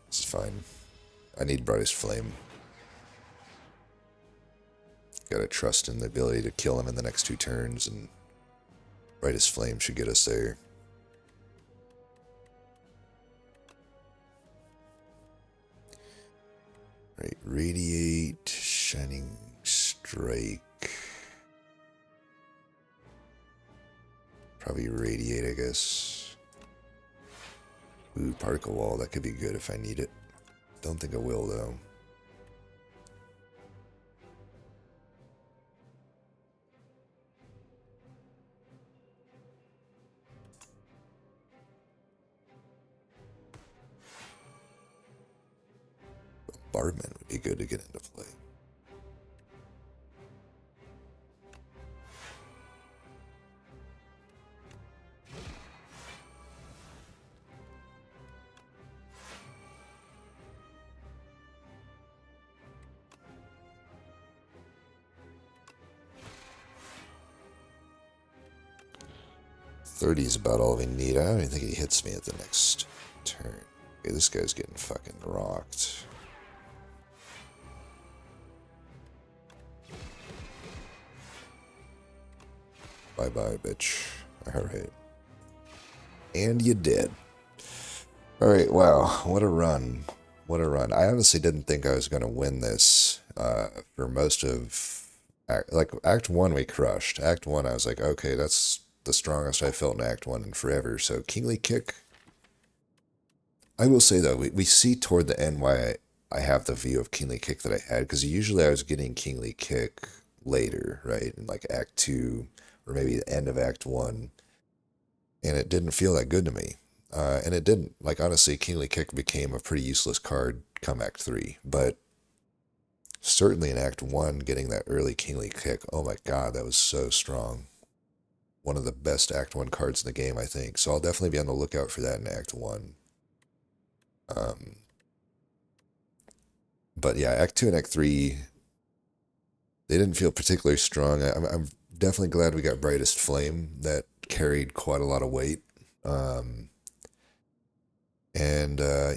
This is fine. I need brightest flame. Gotta trust in the ability to kill him in the next 2 turns, and brightest flame should get us there. Right, radiate, shining strike. Probably radiate, I guess. Ooh, particle wall, that could be good if I need it. Don't think I will, though. Bombardment would be good to get into play. $30 is about all we need. I don't even think he hits me at the next turn. Okay, this guy's getting fucking rocked. Bye-bye, bitch. Alright. And you did. Alright, wow. What a run. What a run. I honestly didn't think I was going to win this for most of... Act 1 we crushed. Act 1 I was like, okay, that's the strongest I felt in Act 1 in forever. So Kingly Kick... I will say, though, we see toward the end why I have the view of Kingly Kick that I had, because usually I was getting Kingly Kick later, right? In like Act 2... or maybe the end of Act 1, and it didn't feel that good to me. And it didn't. Like, honestly, Kingly Kick became a pretty useless card come Act 3, but certainly in Act 1, getting that early Kingly Kick, oh my god, that was so strong. One of the best Act 1 cards in the game, I think, so I'll definitely be on the lookout for that in Act 1. But yeah, Act 2 and Act 3, they didn't feel particularly strong. I'm definitely glad we got Brightest Flame. That carried quite a lot of weight.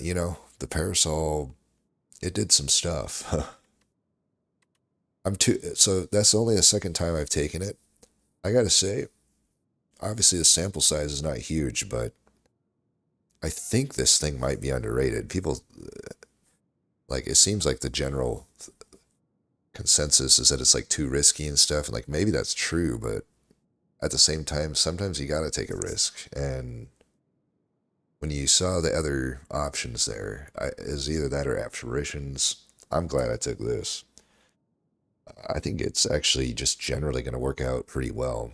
You know, the Parasol, it did some stuff. So that's only the second time I've taken it. I gotta say, obviously the sample size is not huge, but I think this thing might be underrated. People, like, it seems like the general consensus is that it's like too risky and stuff, and like maybe that's true, but at the same time sometimes you gotta take a risk. And when you saw the other options there, is either that or apparitions, I'm glad I took this. I think it's actually just generally going to work out pretty well,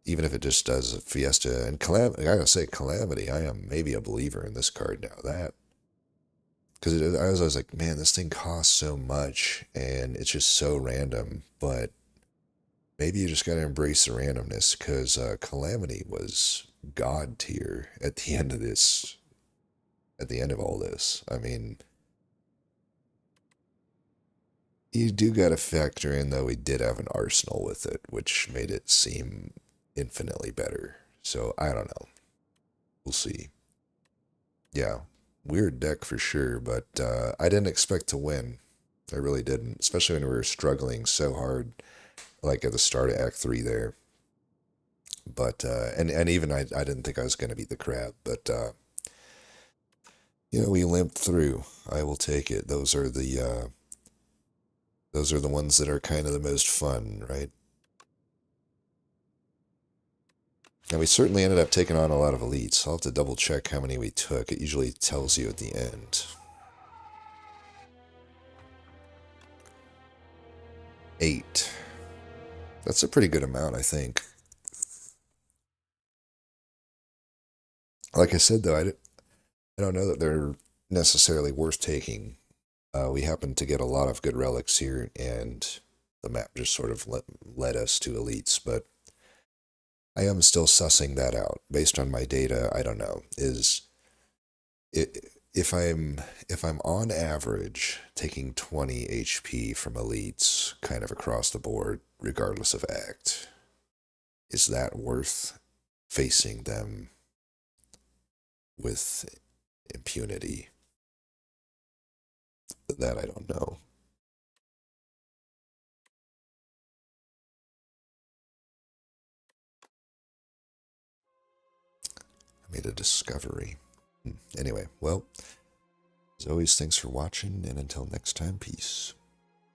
even if it just does a Fiesta and Calamity. I gotta say, Calamity, I am maybe a believer in this card now. That, because I was like, man, this thing costs so much, and it's just so random, but maybe you just gotta embrace the randomness, because Calamity was god tier at the end of this, at the end of all this. I mean, you do gotta factor in, though, we did have an arsenal with it, which made it seem infinitely better. So, I don't know. We'll see. Yeah, weird deck for sure, but I didn't expect to win. I really didn't, especially when we were struggling so hard like at the start of Act 3 there. But and even I didn't think I was going to beat the crab, but we limped through. I will take it. Those are the ones that are kind of the most fun, right? And we certainly ended up taking on a lot of elites. I'll have to double check how many we took. It usually tells you at the end. 8. That's a pretty good amount, I think. Like I said, though, I don't know that they're necessarily worth taking. We happened to get a lot of good relics here, and the map just sort of led us to elites, but I am still sussing that out. Based on my data, I don't know. If I'm on average taking 20 HP from elites kind of across the board, regardless of act, is that worth facing them with impunity? That I don't know. I made a discovery. Anyway, well, as always, thanks for watching, and until next time, peace.